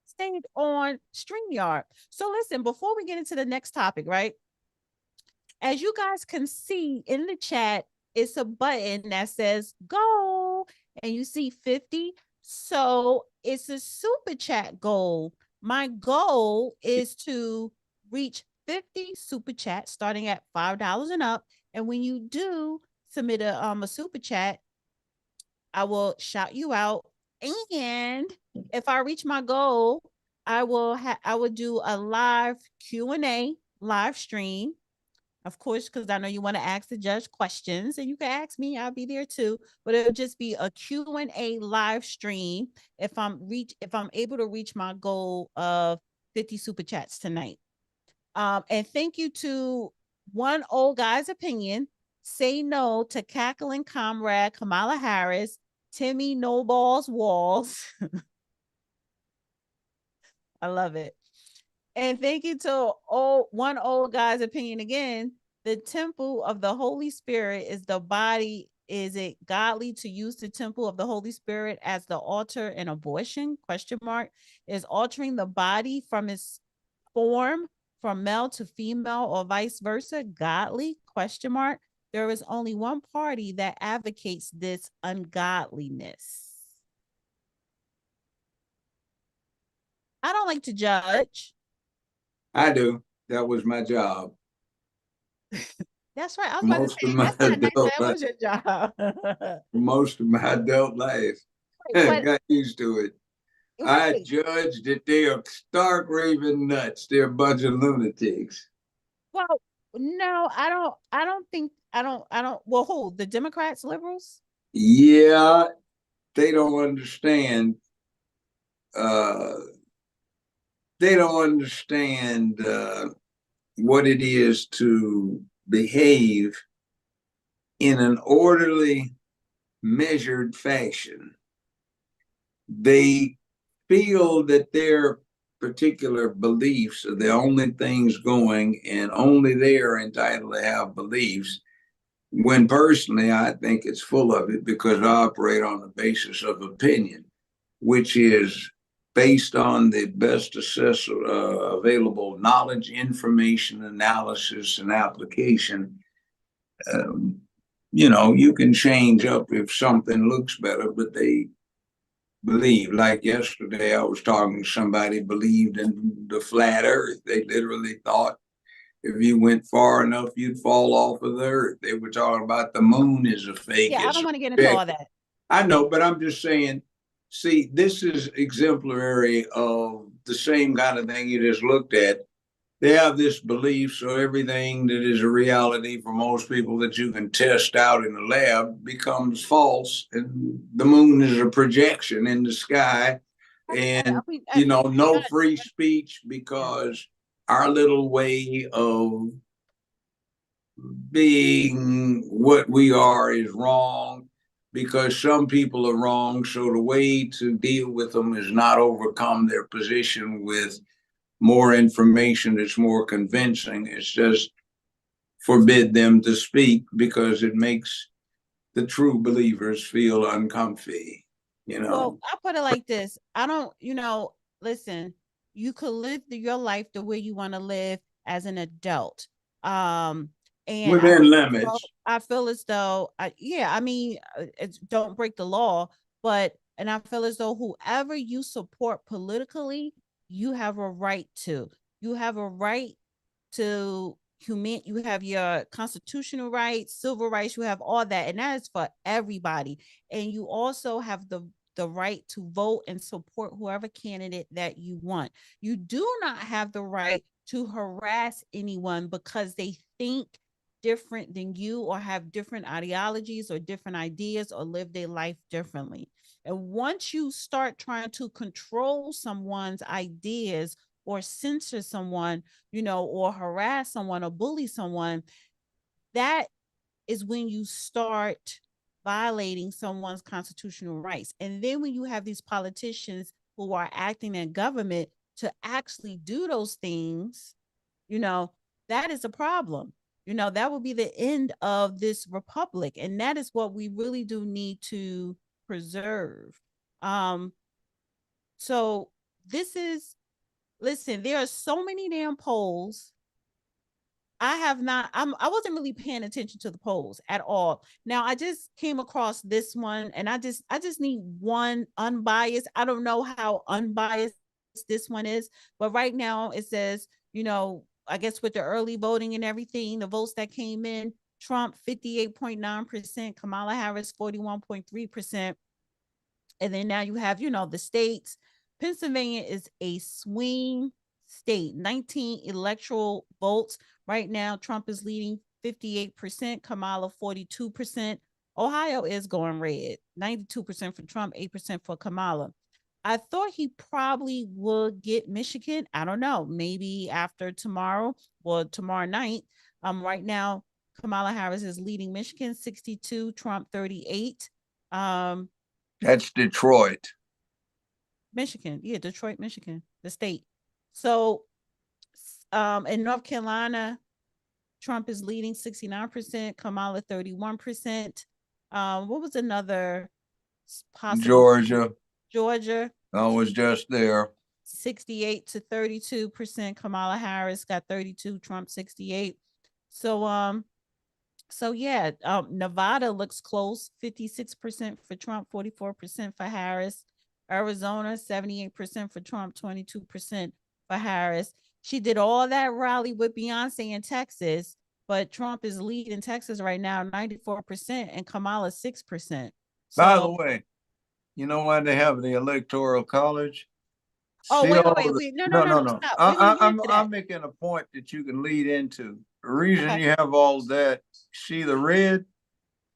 Stayed on StreamYard. So listen, before we get into the next topic, right? As you guys can see in the chat, it's a button that says go, and you see 50. So it's a super chat goal. My goal is to reach 50 super chats starting at $5 and up. And when you do submit a super chat, I will shout you out. And if I reach my goal, I will do a live Q&A live stream. Of course, because I know you want to ask the judge questions, and you can ask me, I'll be there too. But it'll just be a Q&A live stream if I'm able to reach my goal of 50 super chats tonight. And thank you to One Old Guy's Opinion, Say No to Cackling Comrade Kamala Harris, Timmy No Balls Walls. I love it. And thank you to One Old Guy's Opinion again. The temple of the Holy Spirit is the body. Is it godly to use the temple of the Holy Spirit as the altar in abortion? Question mark. Is altering the body from its form from male to female or vice versa godly? Question mark. There is only one party that advocates this ungodliness. I don't like to judge. I do. That was my job. That's right. I was about to Most of say, my that's not nice. adult That life. was your job. Most of my adult life. But Got used to it. I right. judged that they are stark raving nuts. They're a bunch of lunatics. Well, no, I don't think I don't well who? The Democrats, liberals? Yeah, they don't understand. Uh, they don't understand what it is to behave in an orderly, measured fashion. They feel that their particular beliefs are the only things going, and only they are entitled to have beliefs. When personally, I think it's full of it because I operate on the basis of opinion, which is based on the best available knowledge, information, analysis, and application. Um, you can change up if something looks better, but they believe. Like yesterday, I was talking to somebody believed in the flat earth. They literally thought if you went far enough, you'd fall off of the earth. They were talking about the moon is a fake. Yeah, I don't want to get into all that. I know, but I'm just saying, see, this is exemplary of the same kind of thing you just looked at. They have this belief, so everything that is a reality for most people that you can test out in the lab becomes false. And the moon is a projection in the sky. And, no free speech because our little way of being what we are is wrong because some people are wrong. So the way to deal with them is not overcome their position with more information that's more convincing. It's just forbid them to speak because it makes the true believers feel uncomfy. Well, I put it like this. I don't, listen, you could live your life the way you want to live as an adult. Um, and Within limits. I feel as though, yeah, I mean, it's, don't break the law, but, and I feel as though whoever you support politically, you have a right to. You have a right to you have your constitutional rights, civil rights, you have all that, and that is for everybody. And you also have the right to vote and support whoever candidate that you want. You do not have the right to harass anyone because they think different than you or have different ideologies or different ideas or live their life differently. And once you start trying to control someone's ideas or censor someone, or harass someone or bully someone, that is when you start violating someone's constitutional rights. And then when you have these politicians who are acting in government to actually do those things, that is a problem. That will be the end of this republic. And that is what we really do need to preserve. So this is, listen, there are so many damn polls. I wasn't really paying attention to the polls at all. Now I just came across this one and I just need one unbiased. I don't know how unbiased this one is, but right now it says, I guess with the early voting and everything, the votes that came in, Trump 58.9%, Kamala Harris 41.3%. And then now you have, the states. Pennsylvania is a swing state, 19 electoral votes. Right now, Trump is leading 58%, Kamala 42%. Ohio is going red, 92% for Trump, 8% for Kamala. I thought he probably would get Michigan. I don't know, maybe after tomorrow or tomorrow night. Right now, Kamala Harris is leading Michigan 62, Trump 38. That's Detroit. Michigan. Yeah, Detroit, Michigan, the state. So in North Carolina, Trump is leading 69%, Kamala 31%. What was another possible? Georgia. I was just there. 68 to 32%. Kamala Harris got 32, Trump 68. So yeah, Nevada looks close, 56% for Trump, 44% for Harris. Arizona, 78% for Trump, 22% for Harris. She did all that rally with Beyonce in Texas, but Trump is leading Texas right now, 94%, and Kamala 6%. By the way, you know why they have the Electoral College? Oh, See wait, all wait, the, wait. No, no, no, no, no, no. no. Stop. We're gonna get into that. I'm making a point that you can lead into. The reason Okay. you have all that, see the red?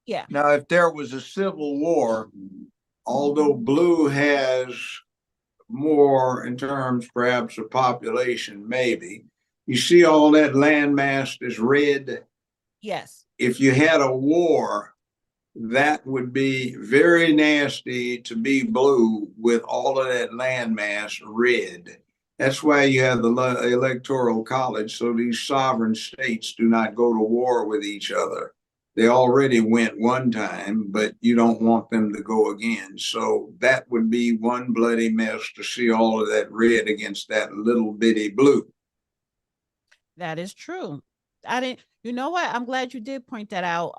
Yeah. Now, if there was a civil war, although blue has more in terms perhaps of population, maybe, you see all that landmass is red? Yes. If you had a war, that would be very nasty to be blue with all of that landmass red. That's why you have the Electoral College, so these sovereign states do not go to war with each other. They already went one time, but you don't want them to go again. So that would be one bloody mess to see all of that red against that little bitty blue. That is true. I didn't, you know what? I'm glad you did point that out.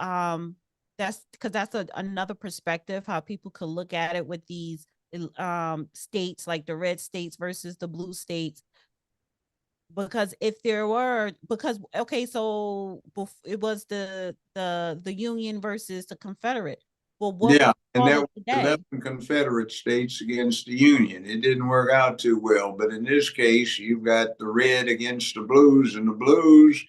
That's because that's another perspective how people could look at it with these states, like the red states versus the blue states. Because if there were, because okay, so it was the Union versus the Confederate. Well, what Yeah, would you and call there it were today? 11 Confederate states against the Union. It didn't work out too well, but in this case, you've got the red against the blues, and the blues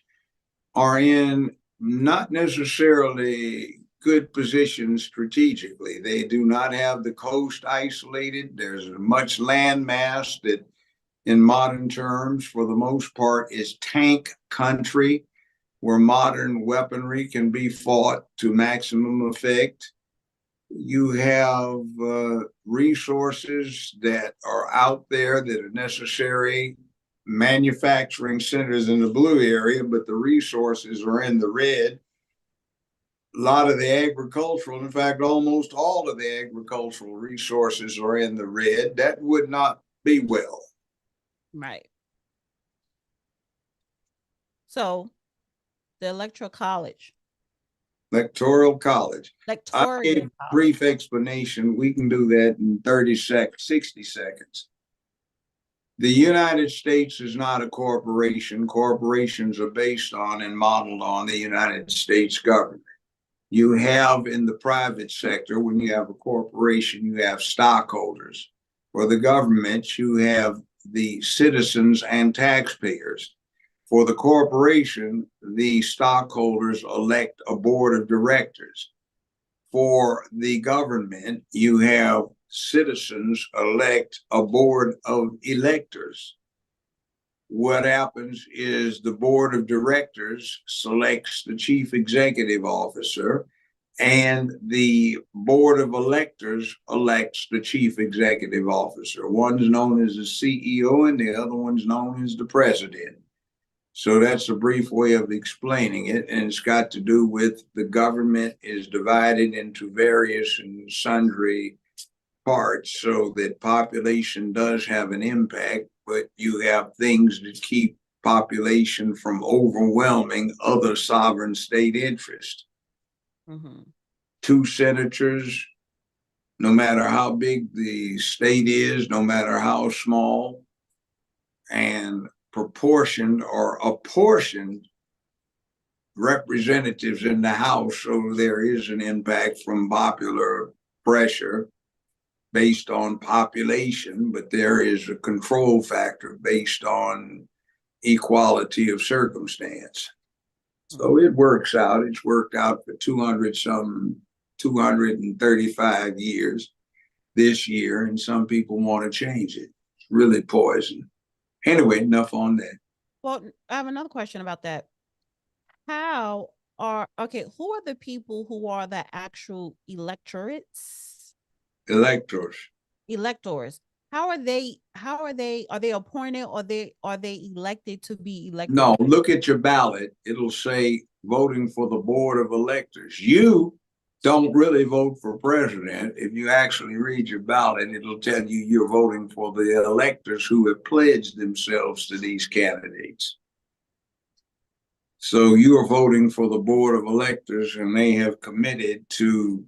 are in not necessarily good positions strategically. They do not have the coast isolated. There's much land mass that, in modern terms, for the most part, is tank country where modern weaponry can be fought to maximum effect. You have resources that are out there that are necessary, manufacturing centers in the blue area, but the resources are in the red. A lot of the agricultural, in fact, almost all of the agricultural resources are in the red. That would not be well. Right. So the electoral college, Electoral College. I gave electoral a college. brief explanation. We can do that in 30 seconds, 60 seconds. The United States is not a corporation. Corporations are based on and modeled on the United States government. You have in the private sector, when you have a corporation, you have stockholders. For the government, you have the citizens and taxpayers. For the corporation, the stockholders elect a board of directors. For the government, you have citizens elect a board of electors. What happens is the board of directors selects the chief executive officer, and the board of electors elects the chief executive officer. One's known as the CEO and the other one's known as the president. So that's a brief way of explaining it. And it's got to do with the government is divided into various and sundry parts so that population does have an impact, but you have things that keep population from overwhelming other sovereign state interests. Mm-hmm. 2 senators, no matter how big the state is, no matter how small, and proportioned or apportioned representatives in the House, so there is an impact from popular pressure based on population, but there is a control factor based on equality of circumstance. So it works out. It's worked out for 235 years this year, and some people want to change it. It's really poison. Anyway, enough on that. Well, I have another question about that. Who are the people who are the actual electorates? Electors. Are they appointed, or are they elected to be elected? No, look at your ballot. It'll say voting for the board of electors. You don't really vote for president. If you actually read your ballot, it'll tell you you're voting for the electors who have pledged themselves to these candidates. So you are voting for the board of electors, and they have committed to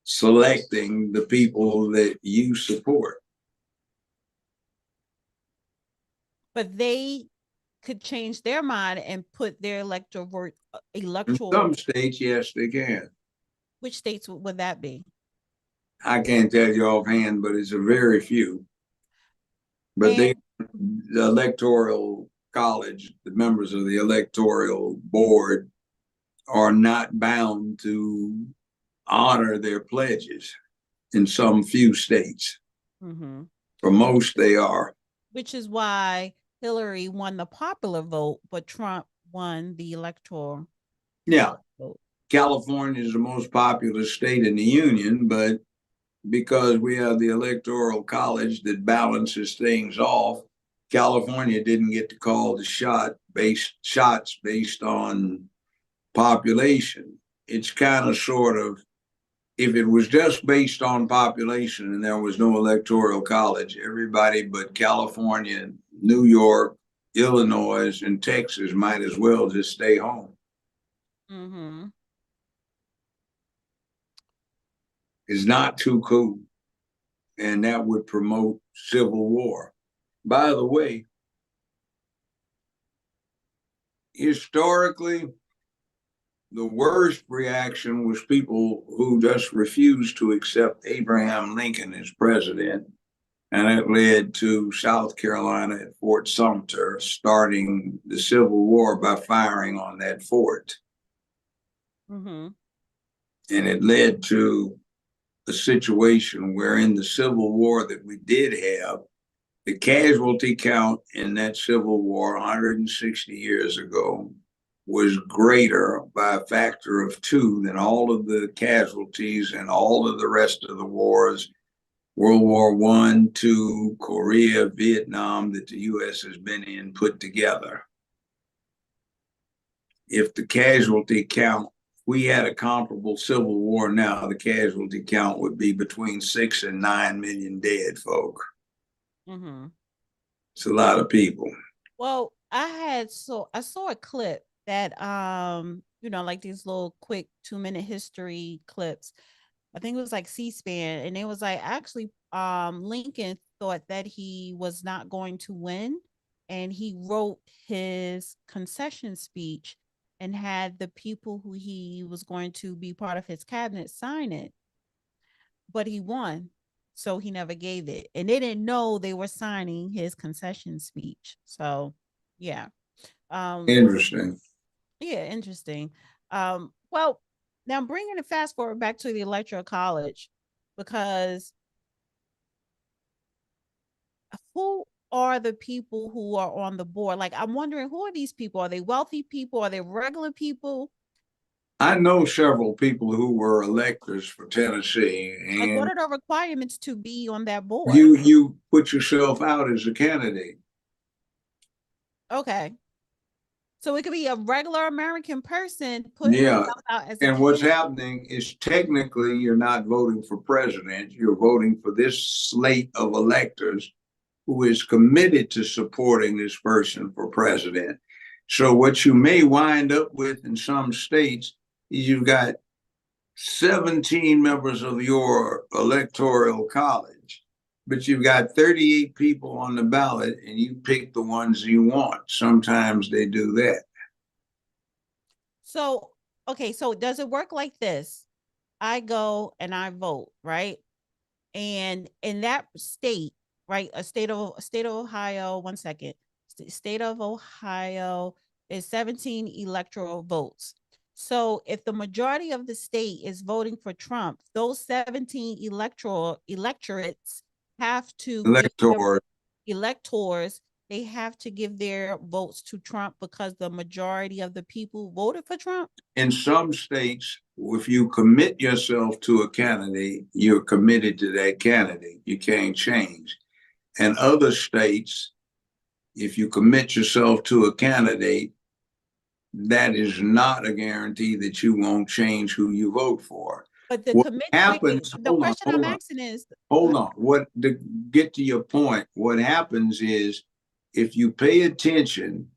selecting the people that you support. But they could change their mind and put their electoral. In some states, yes, they can. Which states would that be? I can't tell you offhand, but it's a very few. But the electoral college, the members of the electoral board are not bound to honor their pledges in some few states. Mm-hmm. For most, they are. Which is why Hillary won the popular vote, but Trump won the electoral. Yeah. Vote. California is the most populous state in the union, but because we have the electoral college that balances things off, California didn't get to call the shots based on population. It's kind of sort of, if it was just based on population and there was no electoral college, everybody but California, New York, Illinois, and Texas might as well just stay home. Mm-hmm. Is not too cool. And that would promote civil war. By the way, historically, the worst reaction was people who just refused to accept Abraham Lincoln as president. And it led to South Carolina at Fort Sumter starting the Civil War by firing on that fort. Mm-hmm. And it led to a situation where in the Civil War that we did have, the casualty count in that Civil War 160 years ago was greater by a factor of 2 than all of the casualties and all of the rest of the wars, World War I, II, Korea, Vietnam, that the U.S. has been in put together. If the casualty count we had a comparable civil war now, the casualty count would be between 6 and 9 million dead folk. Mm-hmm. It's a lot of people. Well, I saw a clip that like these little quick 2-minute history clips. I think it was like C-SPAN, and it was like actually Lincoln thought that he was not going to win, and he wrote his concession speech and had the people who he was going to be part of his cabinet sign it, but he won. So he never gave it. And they didn't know they were signing his concession speech. So yeah. Interesting. Yeah, interesting. Well, now bringing it fast forward back to the Electoral College, because who are the people who are on the board? Like, I'm wondering, who are these people? Are they wealthy people? Are they regular people? I know several people who were electors for Tennessee, Like, what and are the requirements to be on that board? you put yourself out as a candidate. Okay. So it could be a regular American person putting Yeah. themselves out as a And what's candidate. happening is technically you're not voting for president. You're voting for this slate of electors who is committed to supporting this person for president. So what you may wind up with in some states, you've got 17 members of your electoral college, but you've got 38 people on the ballot and you pick the ones you want. Sometimes they do that. So, okay, so does it work like this? I go and I vote, right? And in that state, right, a state of Ohio, one second. State of Ohio is 17 electoral votes. So if the majority of the state is voting for Trump, those 17 electorates have to give their Elector electors, they have to give their votes to Trump because the majority of the people voted for Trump. in some states, if you commit yourself to a candidate, you're committed to that candidate. You can't change. And other states, if you commit yourself to a candidate, that is not a guarantee that you won't change who you vote for. But the What commit wait, wait, happens, the hold on, question I'm hold on, asking is hold on. What to get to your point, what happens is if you pay attention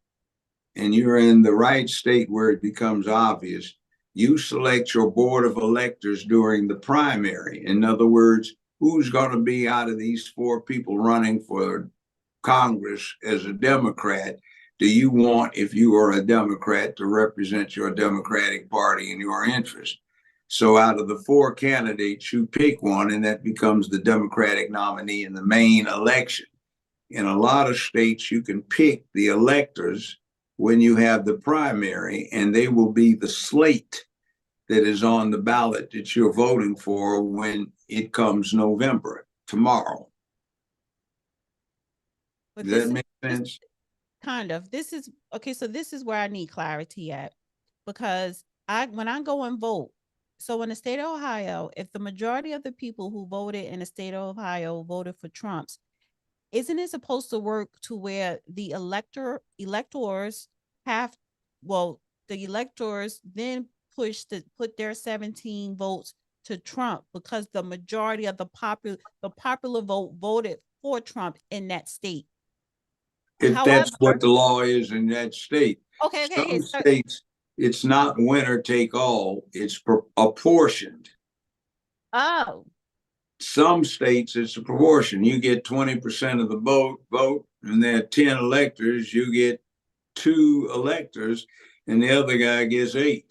and you're in the right state where it becomes obvious, you select your board of electors during the primary. In other words, who's going to be out of these four people running for Congress as a Democrat? Do you want, if you are a Democrat, to represent your Democratic Party and your interest? So out of the four candidates, you pick one, and that becomes the Democratic nominee in the main election. In a lot of states, you can pick the electors when you have the primary, and they will be the slate that is on the ballot that you're voting for when it comes November, tomorrow. but Does this that is make sense? kind of this is okay. So this is where I need clarity at, because when I go and vote, so in the state of Ohio, if the majority of the people who voted in the state of Ohio voted for Trump's, isn't it supposed to work to where the electors have, well, the electors then put their 17 votes to Trump because the majority of the popular vote voted for Trump in that state. If that's what However, the law is in that state. okay, Some so states, it's not winner take all, it's apportioned. oh, Some states, it's a proportion. You get 20% of the vote, and there are 10 electors, you get 2 electors, and the other guy gets 8.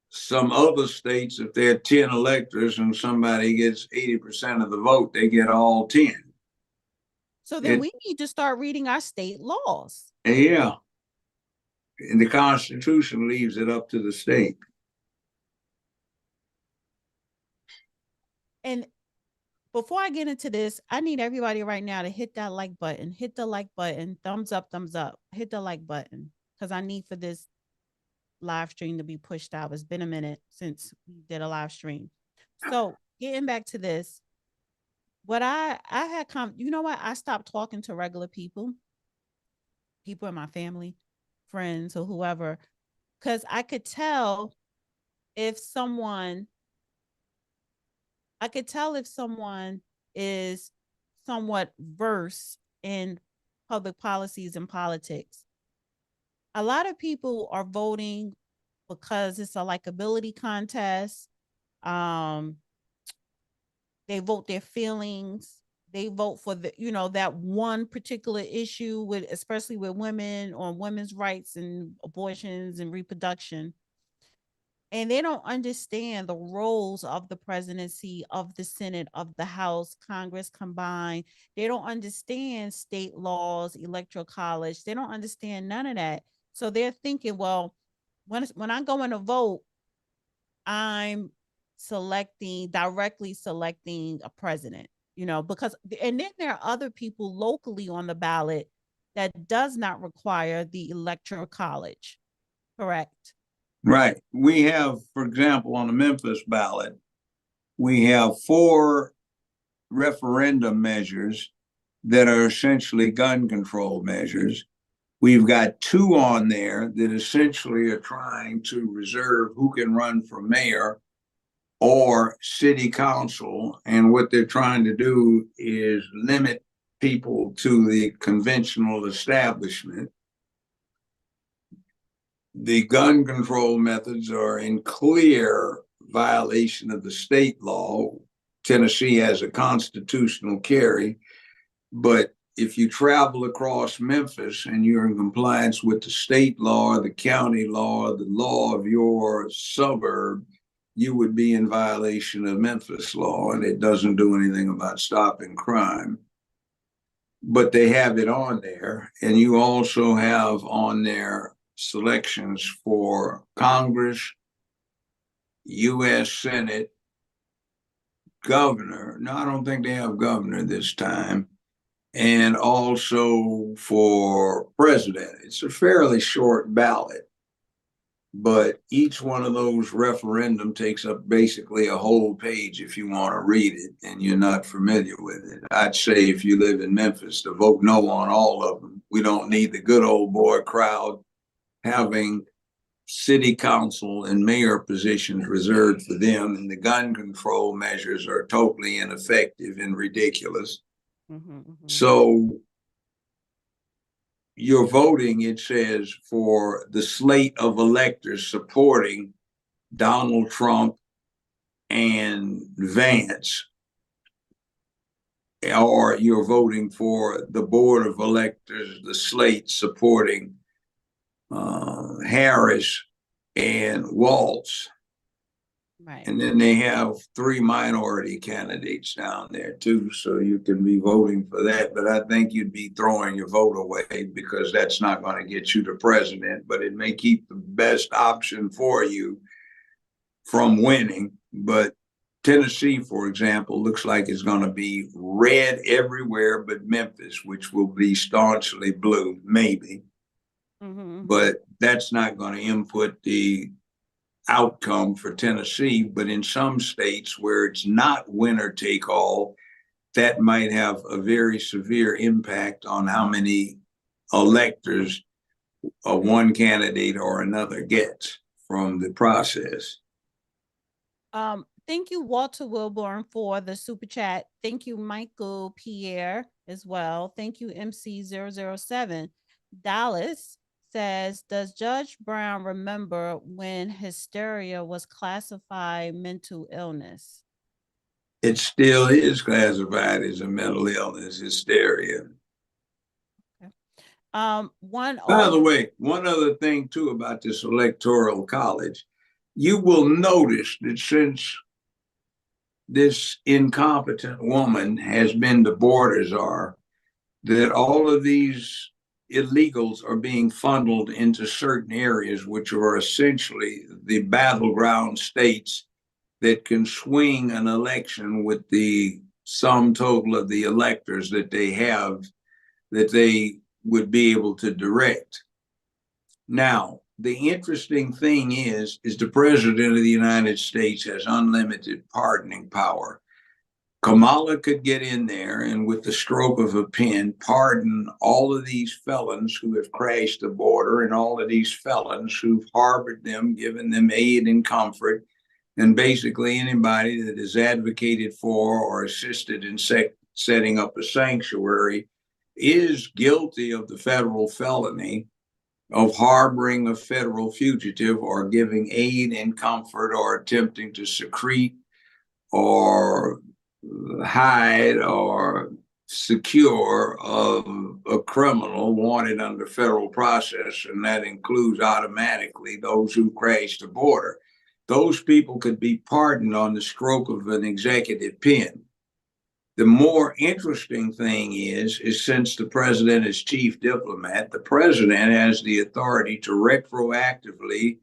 Some other states, if there are 10 electors and somebody gets 80% of the vote, they get all 10. so then It, we need to start reading our state laws. yeah. And the Constitution leaves it up to the state. And before I get into this, I need everybody right now to hit that like button, hit the like button, thumbs up, hit the like button, because I need for this live stream to be pushed out. It's been a minute since we did a live stream. So getting back to this, what I had you know what? I stopped talking to regular people in my family, friends, or whoever, because I could tell if someone is somewhat versed in public policies and politics. A lot of people are voting because it's a likability contest. Um, they vote their feelings. They vote for that one particular issue with, especially with women, on women's rights and abortions and reproduction. And they don't understand the roles of the presidency, of the Senate, of the House, Congress combined. They don't understand state laws, electoral college. They don't understand none of that. So they're thinking, well, when I go in to vote, I'm directly selecting a president, because, and then there are other people locally on the ballot that does not require the electoral college. Correct. Right. We have, for example, on the Memphis ballot, we have 4 referendum measures that are essentially gun control measures. We've got 2 on there that essentially are trying to reserve who can run for mayor or city council. And what they're trying to do is limit people to the conventional establishment. The gun control methods are in clear violation of the state law. Tennessee has a constitutional carry, but if you travel across Memphis and you're in compliance with the state law, the county law, the law of your suburb, you would be in violation of Memphis law, and it doesn't do anything about stopping crime. But they have it on there, and you also have on there selections for Congress, U.S. Senate, governor. No, I don't think they have governor this time. And also for president. It's a fairly short ballot, but each one of those referendum takes up basically a whole page if you want to read it and you're not familiar with it. I'd say if you live in Memphis to vote no on all of them. We don't need the good old boy crowd having city council and mayor positions reserved for them, and the gun control measures are totally ineffective and ridiculous. So you're voting, it says, for the slate of electors supporting Donald Trump and Vance, or you're voting for the board of electors, the slate supporting Harris and Waltz. Right. And then they have 3 minority candidates down there too, so you can be voting for that. But I think you'd be throwing your vote away because that's not going to get you to president, but it may keep the best option for you from winning. But Tennessee, for example, looks like it's going to be red everywhere but Memphis, which will be staunchly blue, maybe. But that's not going to input the outcome for Tennessee. But in some states where it's not winner take all, that might have a very severe impact on how many electors one candidate or another gets from the process. Thank you, Walter Wilborn, for the super chat. Thank you, Michael Pierre, as well. Thank you, MC007. Dallas says, does Judge Brown remember when hysteria was classified mental illness? It still is classified as a mental illness, hysteria. Okay. By the way, one other thing too about this electoral college, you will notice that since this incompetent woman has been the border czar, that all of these illegals are being funneled into certain areas, which are essentially the battleground states that can swing an election with the sum total of the electors that they have, that they would be able to direct. Now, the interesting thing is the president of the United States has unlimited pardoning power. Kamala could get in there and with the stroke of a pen, pardon all of these felons who have crashed the border and all of these felons who've harbored them, given them aid and comfort, and basically anybody that has advocated for or assisted in setting up a sanctuary is guilty of the federal felony of harboring a federal fugitive or giving aid and comfort or attempting to secrete or hide or secure a criminal wanted under federal process, and that includes automatically those who crash the border. Those people could be pardoned on the stroke of an executive pen. The more interesting thing is since the president is chief diplomat, the president has the authority to retroactively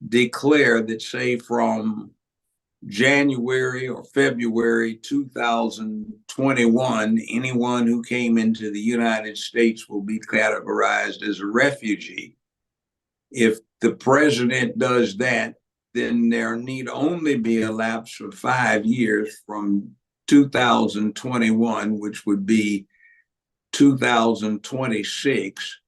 declare that, say, from January or February 2021, anyone who came into the United States will be categorized as a refugee. If the president does that, then there need only be a lapse of 5 years from 2021, which would be 2026,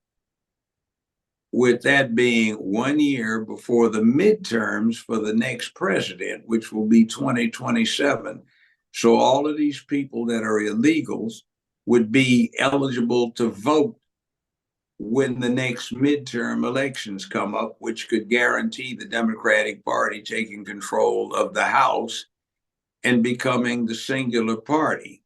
with that being 1 year before the midterms for the next president, which will be 2027. So all of these people that are illegals would be eligible to vote when the next midterm elections come up, which could guarantee the Democratic Party taking control of the House and becoming the singular party.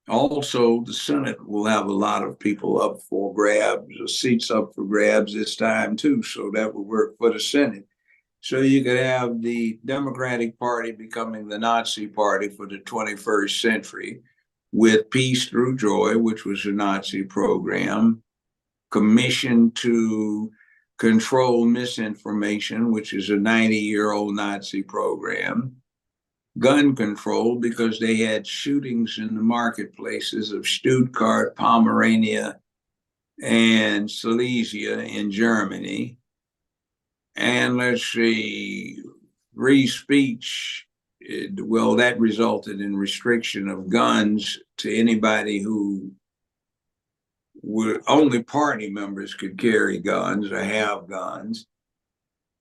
Also, the Senate will have a lot of people up for grabs, seats up for grabs this time too. So that would work for the Senate. So you could have the Democratic Party becoming the Nazi party for the 21st century, with Peace Through Joy, which was a Nazi program, Commission to Control Misinformation, which is a 90-year-old Nazi program, gun control, because they had shootings in the marketplaces of Stuttgart, Pomerania, and Silesia in Germany. And let's see, free speech, well, that resulted in restriction of guns to anybody who only party members could carry guns or have guns.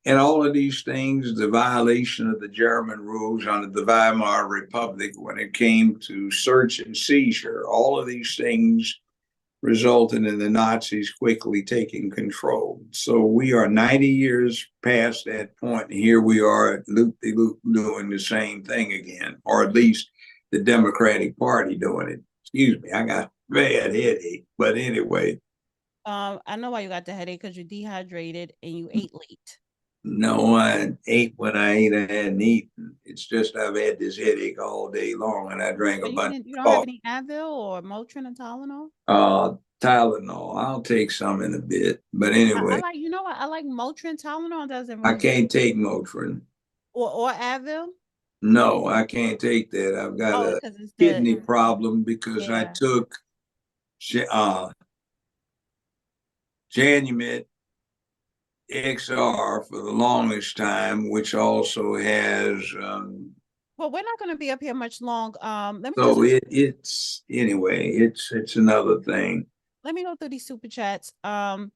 And all of these things, the violation of the German rules under the Weimar Republic when it came to search and seizure, all of these things resulted in the Nazis quickly taking control. So we are 90 years past that point, and here we are loop-de-loop doing the same thing again, or at least the Democratic Party doing it. Excuse me, I got a bad headache, but anyway. I know why you got the headache, because you're dehydrated and you ate late. No, I ate when I ate. I hadn't eaten. It's just I've had this headache all day long, and I drank So a bunch you of don't have coffee. any Advil or Motrin and Tylenol? Tylenol. I'll take some in a bit. But I anyway, like, you know what? I like Motrin. Tylenol doesn't I really, can't take Motrin. or Advil. No, I can't take that. I've got Oh, a because it's kidney problem because I yeah. took Janumet XR for the longest time, which also has Well, we're not going to be up here much long. Let me just so it's anyway, it's another thing. let me go through these super chats. Thank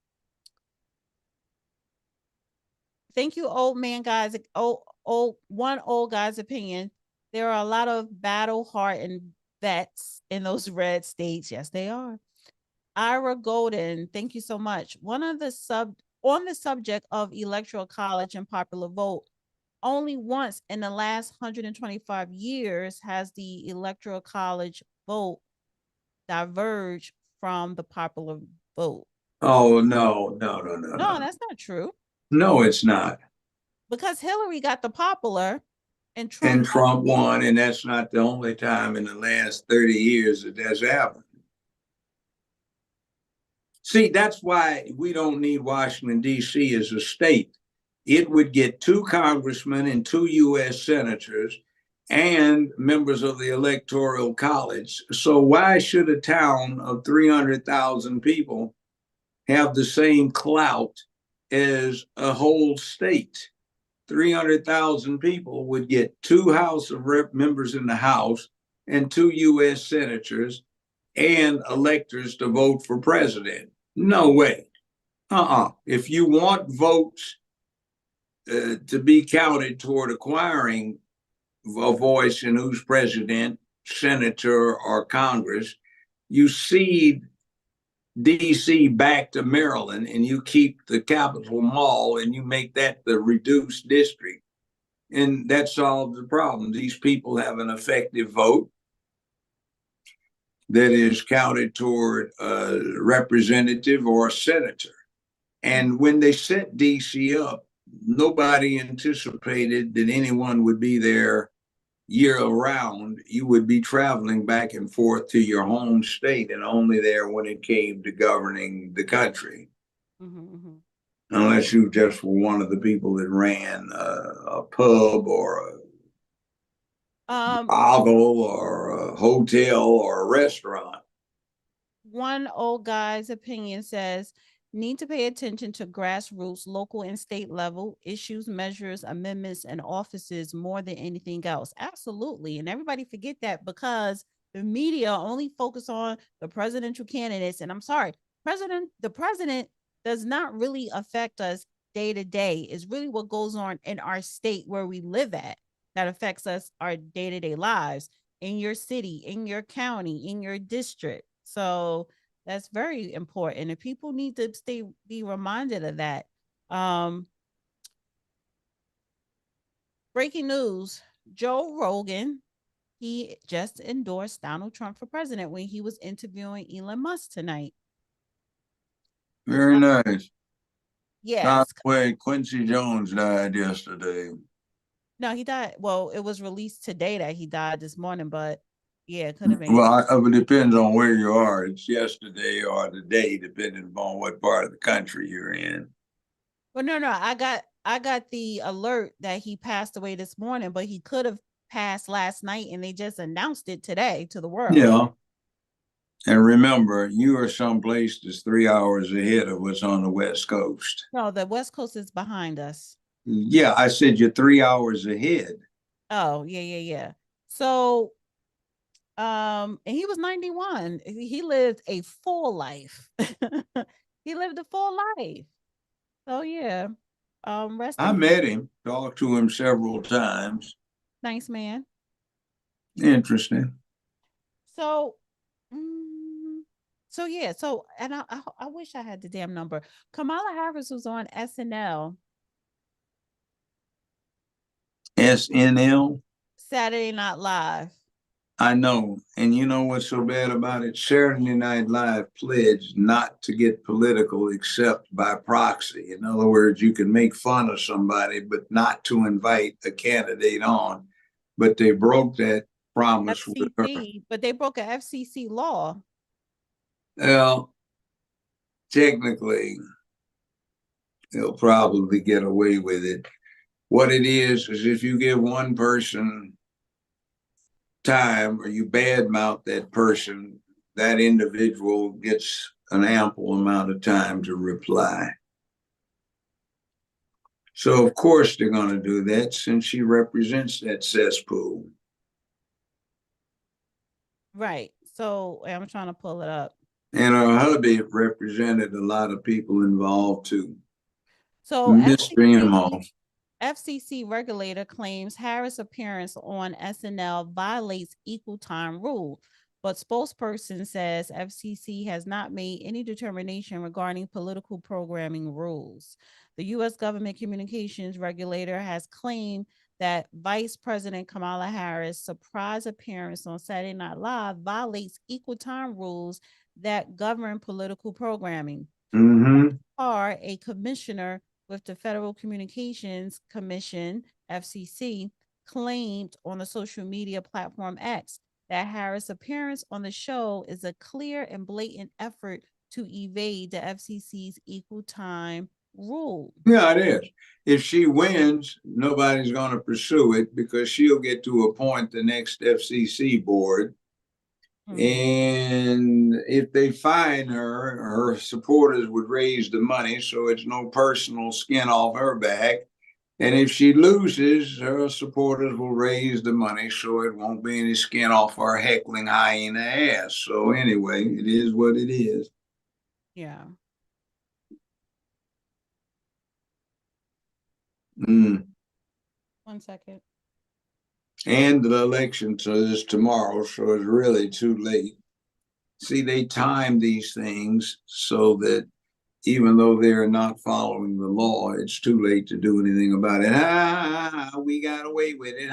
you, old man guys. One old guy's opinion. There are a lot of battle hardened vets in those red states. Yes, they are. Ira Golden, thank you so much. One of the on the subject of electoral college and popular vote, only once in the last 125 years has the electoral college vote diverged from the popular vote. Oh no. No, that's not true. No, it's not. Because Hillary got the popular and Trump Won, and that's not the only time in the last 30 years that that's happened. See, that's why we don't need Washington, D.C. as a state. It would get 2 congressmen and 2 U.S. senators and members of the Electoral College. So why should a town of 300,000 people have the same clout as a whole state? 300,000 people would get 2 House of Rep members in the House and 2 U.S. senators and electors to vote for president. No way. If you want votes to be counted toward acquiring a voice in who's president, senator, or Congress, you cede DC back to Maryland and you keep the Capitol Mall and you make that the reduced district. And that solves the problem. These people have an effective vote that is counted toward a representative or a senator. And when they set DC up, nobody anticipated that anyone would be there year round. You would be traveling back and forth to your home state and only there when it came to governing the country. Unless you just were one of the people that ran a pub or a brothel or a hotel or a restaurant. One old guy's opinion says, need to pay attention to grassroots, local and state level issues, measures, amendments, and offices more than anything else. Absolutely. And everybody forget that because the media only focus on the presidential candidates. And I'm sorry, the president does not really affect us day to day. It's really what goes on in our state where we live at that affects us, our day-to-day lives in your city, in your county, in your district. So that's very important, and people need to be reminded of that. Breaking news: Joe Rogan, he just endorsed Donald Trump for president when he was interviewing Elon Musk tonight. Very nice. By Yes. the way, Quincy Jones died yesterday. No, he died. Well, it was released today that he died this morning, but yeah, it could have been. Well, it depends on where you are. It's yesterday or the day, depending upon what part of the country you're in. Well, no, I got the alert that he passed away this morning, but he could have passed last night, and they just announced it today to the world. Yeah. And remember, you are someplace that's 3 hours ahead of what's on the West Coast. No, the West Coast is behind us. Yeah, I said you're 3 hours ahead. Oh, yeah. So, and he was 91. He lived a full life. He lived a full life. So yeah. I met him, talked to him several times. Nice man. Interesting. So, yeah. So, and I wish I had the damn number. Kamala Harris was on SNL. SNL? Saturday Night Live. I know. And you know what's so bad about it? Saturday Night Live pledged not to get political except by proxy. In other words, you can make fun of somebody, but not to invite a candidate on. But they broke that promise FCC, with her. But they broke an FCC law. Well, technically, they'll probably get away with it. What it is if you give one person time or you badmouth that person, that individual gets an ample amount of time to reply. So of course they're going to do that since she represents that cesspool. Right. So I'm trying to pull it up. And her hubby represented a lot of people involved too. So Mr. FCC regulator claims Harris' appearance on SNL violates equal time rule, but spokesperson says FCC has not made any determination regarding political programming rules. The U.S. government communications regulator has claimed that Vice President Kamala Harris' surprise appearance on Saturday Night Live violates equal time rules that govern political programming. Are a commissioner with the Federal Communications Commission, FCC, claimed on the social media platform X that Harris' appearance on the show is a clear and blatant effort to evade the FCC's equal time rule. Yeah, it is. If she wins, nobody's going to pursue it because she'll get to appoint the next FCC board. And if they fine her, her supporters would raise the money, so it's no personal skin off her back. And if she loses, her supporters will raise the money so it won't be any skin off her heckling hyena ass. So anyway, it is what it is. Yeah. Mm. 1 second. And the election is tomorrow, so it's really too late. See, they time these things so that even though they're not following the law, it's too late to do anything about it. We got away with it.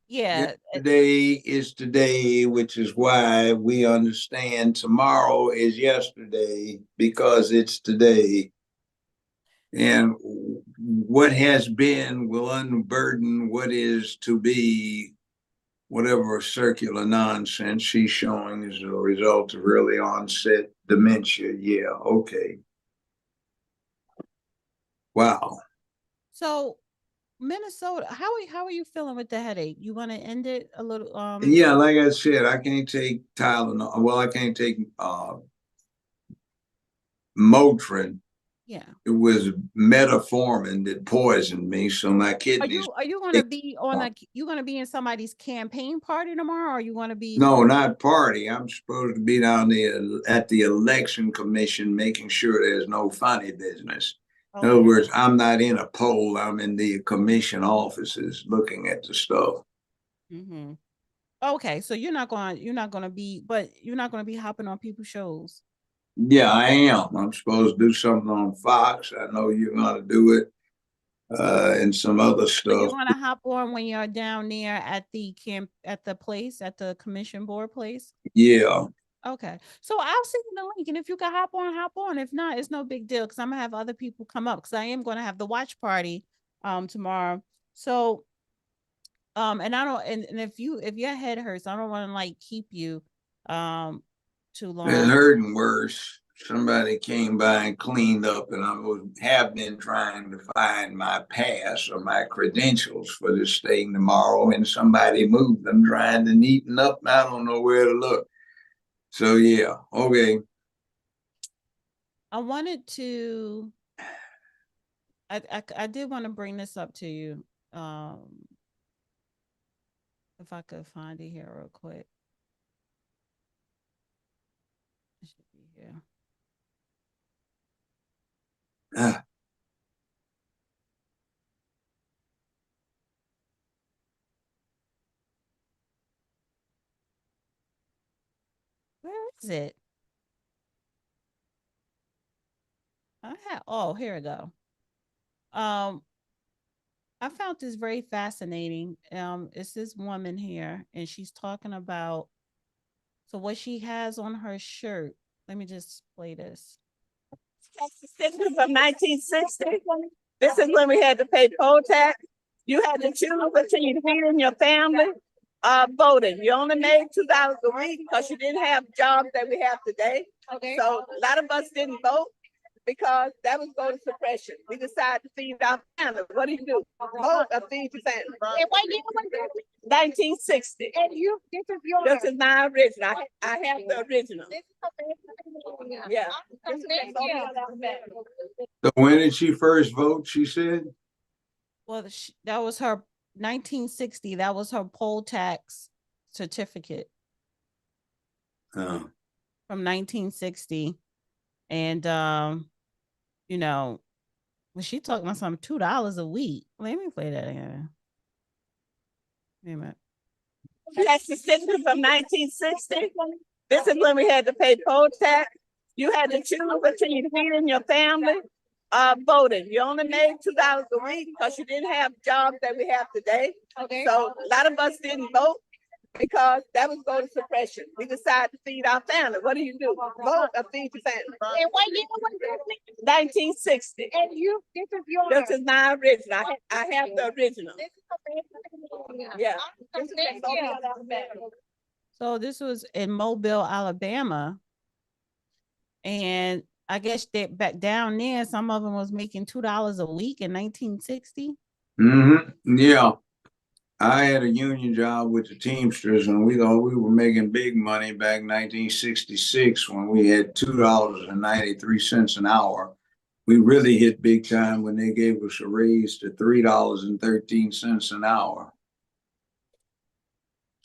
Yeah. Yesterday is today, which is why we understand tomorrow is yesterday because it's today. And what has been will unburden what is to be. Whatever circular nonsense she's showing is a result of early onset dementia. Yeah, okay. Wow. So Minnesota, how are you feeling with the headache? You want to end it a little? Yeah, like I said, I can't take Tylenol. Well, I can't take Motrin. Yeah. It was metformin that poisoned me, so my kidneys. Are you going to be on you going to be in somebody's campaign party tomorrow? Or are you going to be? No, not party. I'm supposed to be down there at the election commission, making sure there's no funny business. Okay. In other words, I'm not in a poll. I'm in the commission offices looking at the stuff. Mm-hmm. Okay, so you're not going to be hopping on people's shows. Yeah, I am. I'm supposed to do something on Fox. I know you're going to do it, and some other So you're stuff. going to hop on when you're down there at the at the commission board place. Yeah. Okay, so I'll send you the link, and if you can hop on, hop on. If not, it's no big deal because I'm gonna have other people come up because I am going to have the watch party tomorrow. So and I don't and if your head hurts, I don't want to like keep you too long. It's hurting worse. Somebody came by and cleaned up, and have been trying to find my pass or my credentials for this thing tomorrow, and somebody moved them, trying to neaten up. I don't know where to look. So yeah, okay. I wanted to. I did want to bring this up to you. If I could find it here real quick. It should be here. Ah. Where is it? Here we go. I found this very fascinating. It's this woman here, and she's talking about what she has on her shirt. Let me just play this. This is from 1960. This is when we had to pay poll tax. You had to choose between feeding your family voting. You only made $2 a week because you didn't have jobs that we have today. Okay. So a lot of us didn't vote because that was voter suppression. We decided to feed our family. What do? Vote or feed your family. And what year was that? 1960. And this is my original. I have the original. Yeah. So when did she first vote? She said. Well, that was her 1960. That was her poll tax certificate. Oh. From 1960, and you know, when she talking about some $2 a week. Let me play that again. Wait a minute. That's the certificate from 1960. This is when we had to pay poll tax. You had to choose between feeding your family voting. You only made $2 a week because you didn't have jobs that we have today. Okay. So a lot of us didn't vote because that was voter suppression. We decided to feed our family. What do? Vote or feed your family. And what year was that? 1960. And this is my original. I have the original. Yeah. So this was in Mobile, Alabama, and I guess that back down there, some of them was making $2 a week in 1960. Mm-hmm. Yeah. I had a union job with the Teamsters, and we thought we were making big money back in 1966 when we had $2.93 an hour. We really hit big time when they gave us a raise to $3.13 an hour.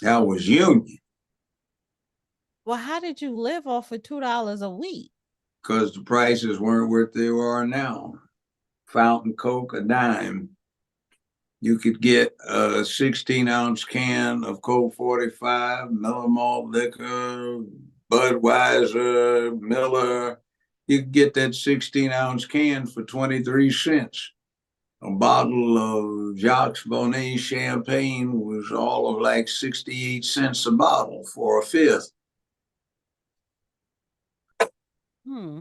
That was union, Well, how did you live off of $2 a week? because the prices weren't what they are now. Fountain Coke, a dime. You could get a 16-ounce can of Coke 45, Miller Malt Liquor, Budweiser, Miller. You could get that 16-ounce can for 23 cents. A bottle of Jacques Bonnet champagne was all of like 68 cents a bottle for a fifth. Hmm.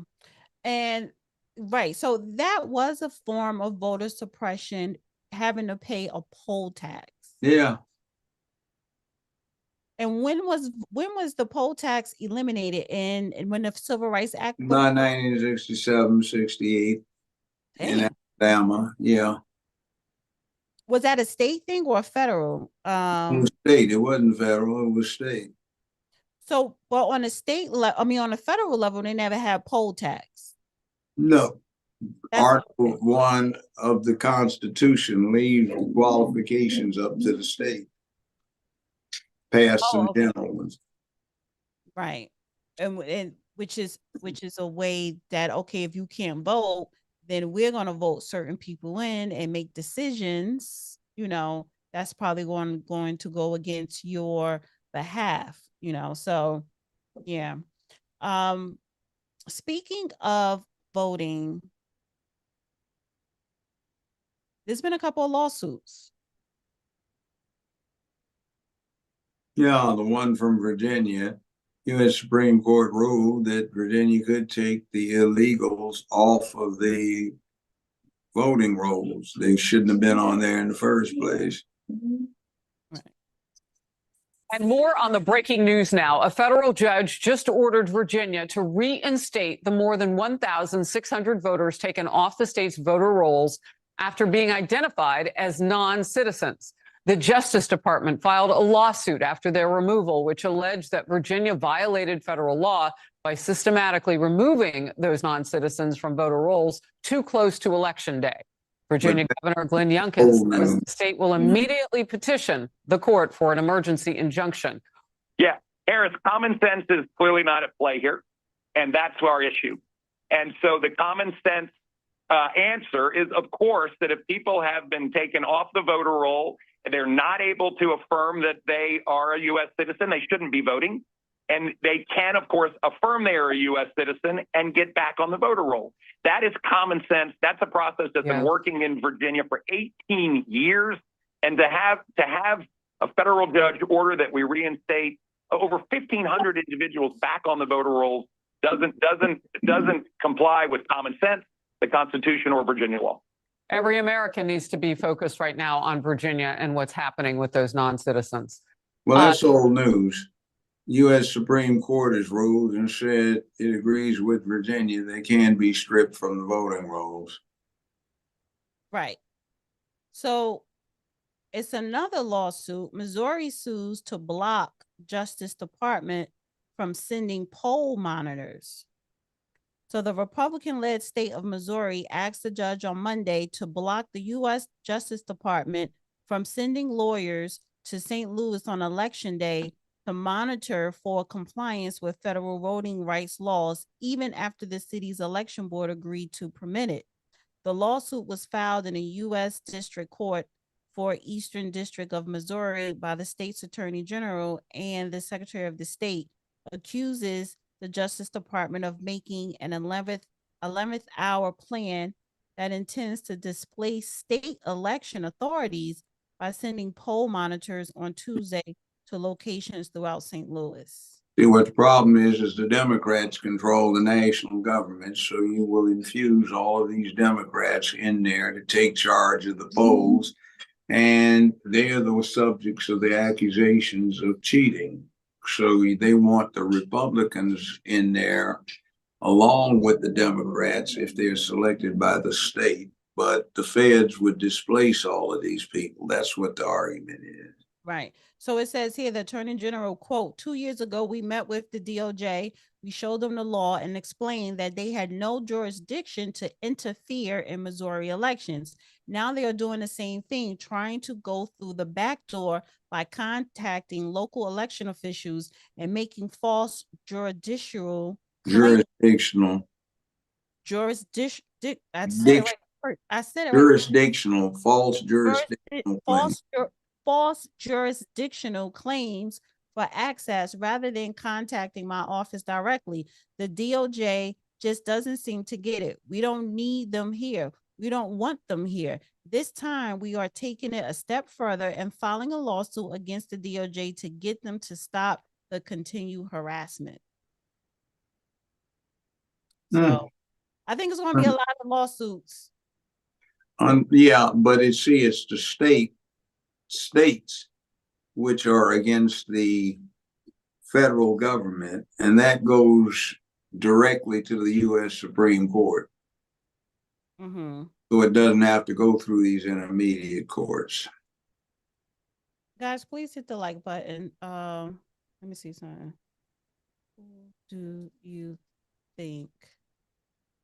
And right, so that was a form of voter suppression, having to pay a poll tax. Yeah. And when was the poll tax eliminated and when the Civil Rights Act was By 1967, 68 in Damn. Alabama. Yeah. Was that a state thing or a federal? It was state. It wasn't federal. It was state. So, but on a state level, I mean, on a federal level, they never had poll tax. No. That's Article 1 of the Constitution leaves qualifications up to the state. Past and general ones. right, and which is a way that, okay, if you can't vote, then we're going to vote certain people in and make decisions. That's probably going to go against your behalf. So yeah. Speaking of voting, there's been a couple of lawsuits. Yeah, the one from Virginia, U.S. Supreme Court ruled that Virginia could take the illegals off of the voting rolls. They shouldn't have been on there in the first place. And more on the breaking news now. A federal judge just ordered Virginia to reinstate the more than 1,600 voters taken off the state's voter rolls after being identified as non-citizens. The Justice Department filed a lawsuit after their removal, which alleged that Virginia violated federal law by systematically removing those non-citizens from voter rolls too close to Election Day. Virginia Governor Glenn Youngkin says the state will immediately petition the court for an emergency injunction. Yeah, Harris, common sense is clearly not at play here, and that's our issue. And so the common sense answer is, of course, that if people have been taken off the voter roll, they're not able to affirm that they are a U.S. citizen, they shouldn't be voting. And they can, of course, affirm they are a U.S. citizen and get back on the voter roll. That is common sense. That's a process that's been working in Virginia for 18 years. And to have a federal judge order that we reinstate over 1,500 individuals back on the voter rolls doesn't comply with common sense, the Constitution, or Virginia law. Every American needs to be focused right now on Virginia and what's happening with those non-citizens. Well, that's old news. U.S. Supreme Court has ruled and said it agrees with Virginia. They can be stripped from the voting rolls. Right. So it's another lawsuit. Missouri sues to block Justice Department from sending poll monitors. So the Republican-led state of Missouri asked the judge on Monday to block the U.S. Justice Department from sending lawyers to St. Louis on Election Day to monitor for compliance with federal voting rights laws, even after the city's election board agreed to permit it. The lawsuit was filed in a U.S. District Court for Eastern District of Missouri by the state's Attorney General, and the Secretary of the State accuses the Justice Department of making an 11th hour plan that intends to displace state election authorities by sending poll monitors on Tuesday to locations throughout St. Louis. See, what the problem is the Democrats control the national government, so you will infuse all of these Democrats in there to take charge of the polls, and they are the subjects of the accusations of cheating. So they want the Republicans in there along with the Democrats if they're selected by the state, but the feds would displace all of these people. That's what the argument is. Right. So it says here the Attorney General, quote, 2 years ago, we met with the DOJ. We showed them the law and explained that they had no jurisdiction to interfere in Missouri elections. Now they are doing the same thing, trying to go through the back door by contacting local election officials and making false jurisdictional claims. Jurisdictional, I said it dic- right. I said it right. jurisdictional, false jurisdictional claim. False jurisdictional claims for access rather than contacting my office directly. The DOJ just doesn't seem to get it. We don't need them here. We don't want them here. This time we are taking it a step further and filing a lawsuit against the DOJ to get them to stop the continued harassment. So I think it's going to be a lot of lawsuits. Yeah, but it's the states which are against the federal government, and that goes directly to the U.S. Supreme Court. So it doesn't have to go through these intermediate courts. Guys, please hit the like button. Let me see something. Who do you think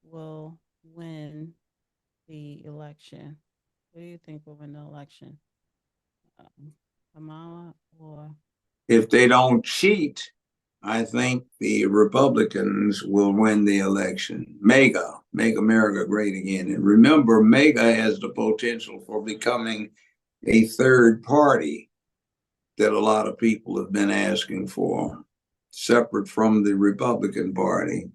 will win the election? Who do you think will win the election? Kamala or? If they don't cheat, I think the Republicans will win the election. MAGA, Make America Great Again. And remember, MAGA has the potential for becoming a third party that a lot of people have been asking for, separate from the Republican Party.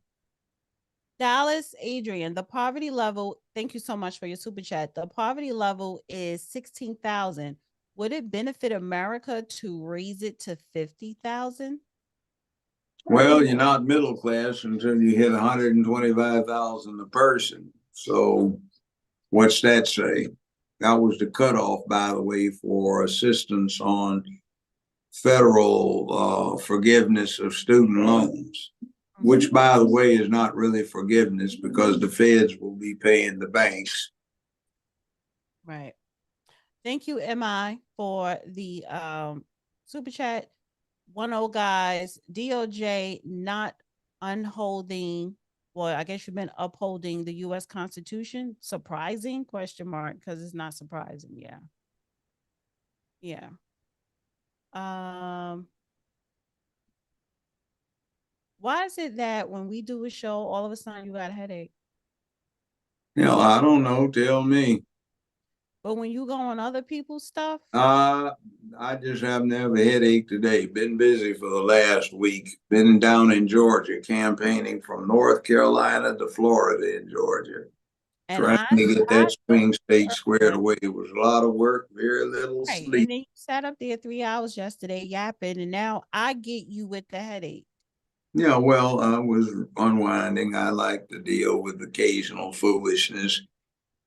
Dallas Adrian, the poverty level, thank you so much for your super chat. The poverty level is 16,000. Would it benefit America to raise it to 50,000? Well, you're not middle class until you hit 125,000 a person. So what's that say? That was the cutoff, by the way, for assistance on federal forgiveness of student loans, which, by the way, is not really forgiveness because the feds will be paying the banks. Right. Thank you, MI, for the super chat. 10 guys, DOJ not unholding, well, I guess you meant upholding the U.S. Constitution. Surprising? Question mark, because it's not surprising. Yeah. Yeah. Why is it that when we do a show, all of a sudden you got a headache? You know, I don't know. Tell me. But when you go on other people's stuff, I just happen to have a headache today. Been busy for the last week. Been down in Georgia campaigning from North Carolina to Florida and Georgia. and Trying to get that swing state squared away. It was a lot of work, very little right. sleep. And then you sat up there 3 hours yesterday yapping, and now I get you with the headache. Yeah, well, I was unwinding. I like to deal with occasional foolishness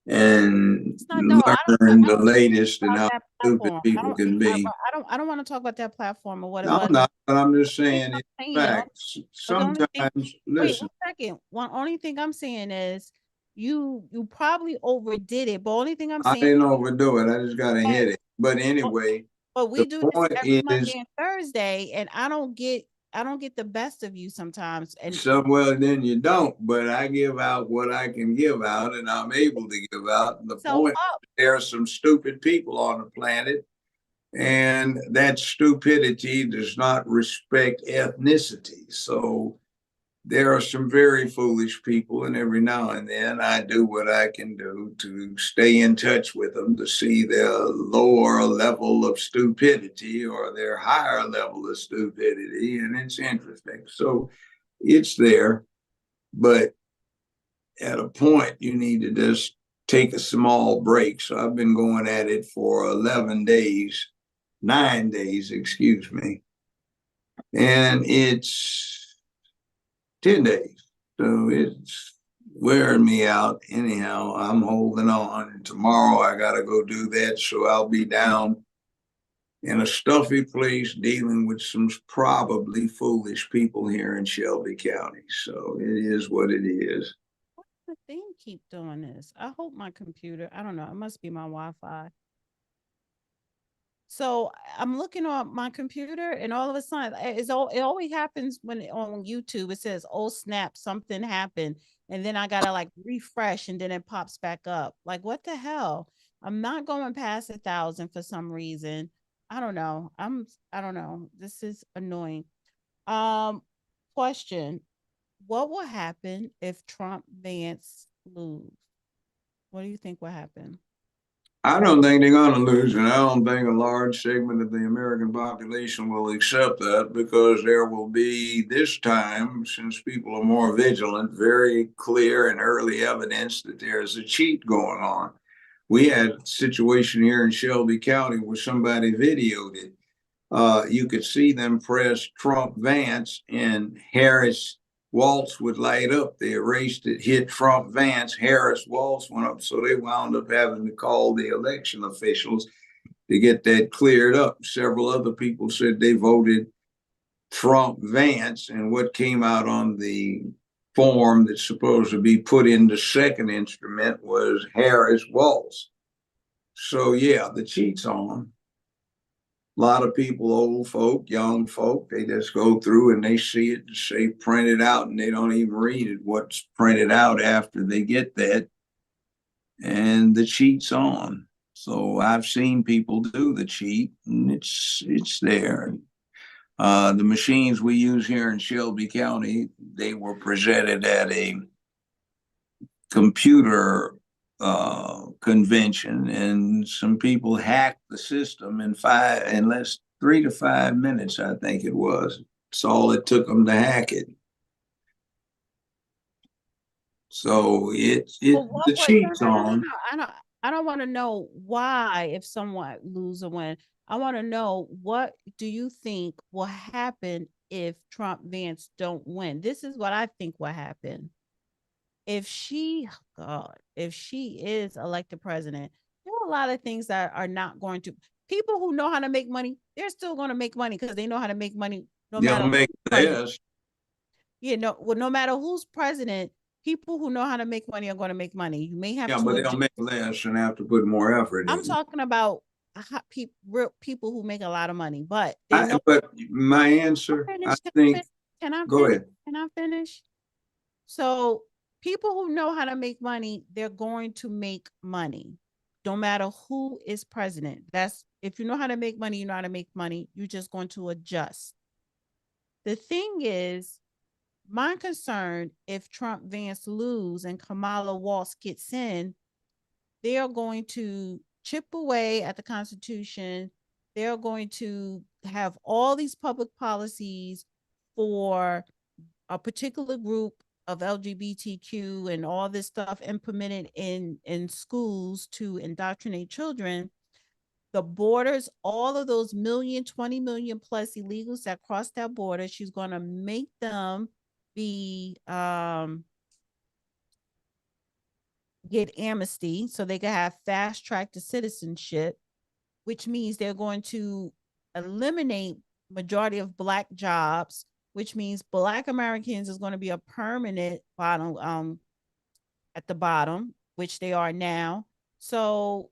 and learn the latest and how stupid people can be. I don't want to talk about that platform or what it No, was. I'm not, but I'm just saying it's facts. Sometimes, wait listen. 1 second. Only thing I'm saying is you probably overdid it, but only thing I'm I saying didn't overdo it. I just got a headache. But anyway, but we do this every Monday is and Thursday, and I don't get the best of you sometimes. And so, well, then you don't. But I give out what I can give out, and I'm able to give out. And the point is, there are some stupid people on the planet, and that stupidity does not respect ethnicity. So there are some very foolish people, and every now and then I do what I can do to stay in touch with them to see their lower level of stupidity or their higher level of stupidity, and it's interesting. So it's there, but at a point you need to just take a small break. So I've been going at it for 11 days, 9 days, excuse me, and it's 10 days. So it's wearing me out. Anyhow, I'm holding on. And tomorrow I got to go do that. So I'll be down in a stuffy place dealing with some probably foolish people here in Shelby County. So it is what it is. why does the thing keep doing this? I hope my computer, I don't know, it must be my Wi-Fi. So I'm looking on my computer, and all of a sudden, it always happens when on YouTube it says, "Oh snap, something happened," and then I gotta like refresh, and then it pops back up. Like, what the hell? I'm not going past 1,000 for some reason. I don't know. I don't know. This is annoying. Um, Question: what will happen if Trump Vance lose? What do you think will happen? I don't think they're going to lose, and I don't think a large segment of the American population will accept that, because there will be, this time, since people are more vigilant, very clear and early evidence that there's a cheat going on. We had a situation here in Shelby County where somebody videoed it. You could see them press Trump Vance, and Harris Waltz would light up. They erased it, hit Trump Vance, Harris Waltz went up. So they wound up having to call the election officials to get that cleared up. Several other people said they voted Trump Vance, and what came out on the form that's supposed to be put in the second instrument was Harris Waltz. So yeah, the cheat's on. A lot of people, old folk, young folk, they just go through and they see it, say printed out, and they don't even read it, what's printed out after they get that, and the cheat's on. So I've seen people do the cheat, and it's there. The machines we use here in Shelby County, they were presented at a computer convention, and some people hacked the system in less 3 to 5 minutes, I think it was. It's all it took them to hack it. So Well, the no, cheat's no, no, no, on. no. I don't want to know why if someone lose or win. I want to know, what do you think will happen if Trump Vance don't win? This is what I think will happen. If she, oh God, if she is elected president, there are a lot of things that are not going to, people who know how to make money, they're still going to make money because they know how to make money no They'll matter make who's president. this. You know, well, no matter who's president, people who know how to make money are going to make money. You may have Yeah, to but they'll adjust. make less and have to put more effort I'm in. talking about real people who make a lot of money, but they know. But my answer, I Finish. Can I think, finish? Can I go finish? ahead. Can I finish? So people who know how to make money, they're going to make money, no matter who is president. That's, if you know how to make money, you know how to make money. You're just going to adjust. The thing is, my concern, if Trump Vance lose and Kamala Waltz gets in, they are going to chip away at the Constitution. They're going to have all these public policies for a particular group of LGBTQ and all this stuff implemented in schools to indoctrinate children. The borders, all of those 20 million plus illegals that cross that border, she's going to make them be get amnesty so they can have fast track to citizenship, which means they're going to eliminate majority of black jobs, which means black Americans is going to be a permanent bottom at the bottom, which they are now. So,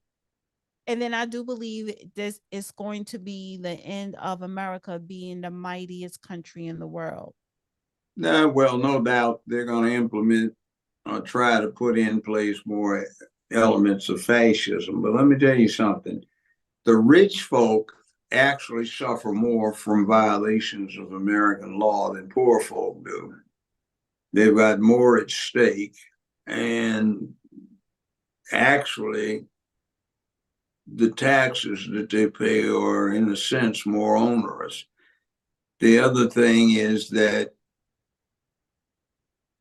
and then I do believe this is going to be the end of America being the mightiest country in the world. Well, no doubt they're going to implement or try to put in place more elements of fascism. But let me tell you something. The rich folk actually suffer more from violations of American law than poor folk do. They've got more at stake, and actually the taxes that they pay are, in a sense, more onerous. The other thing is that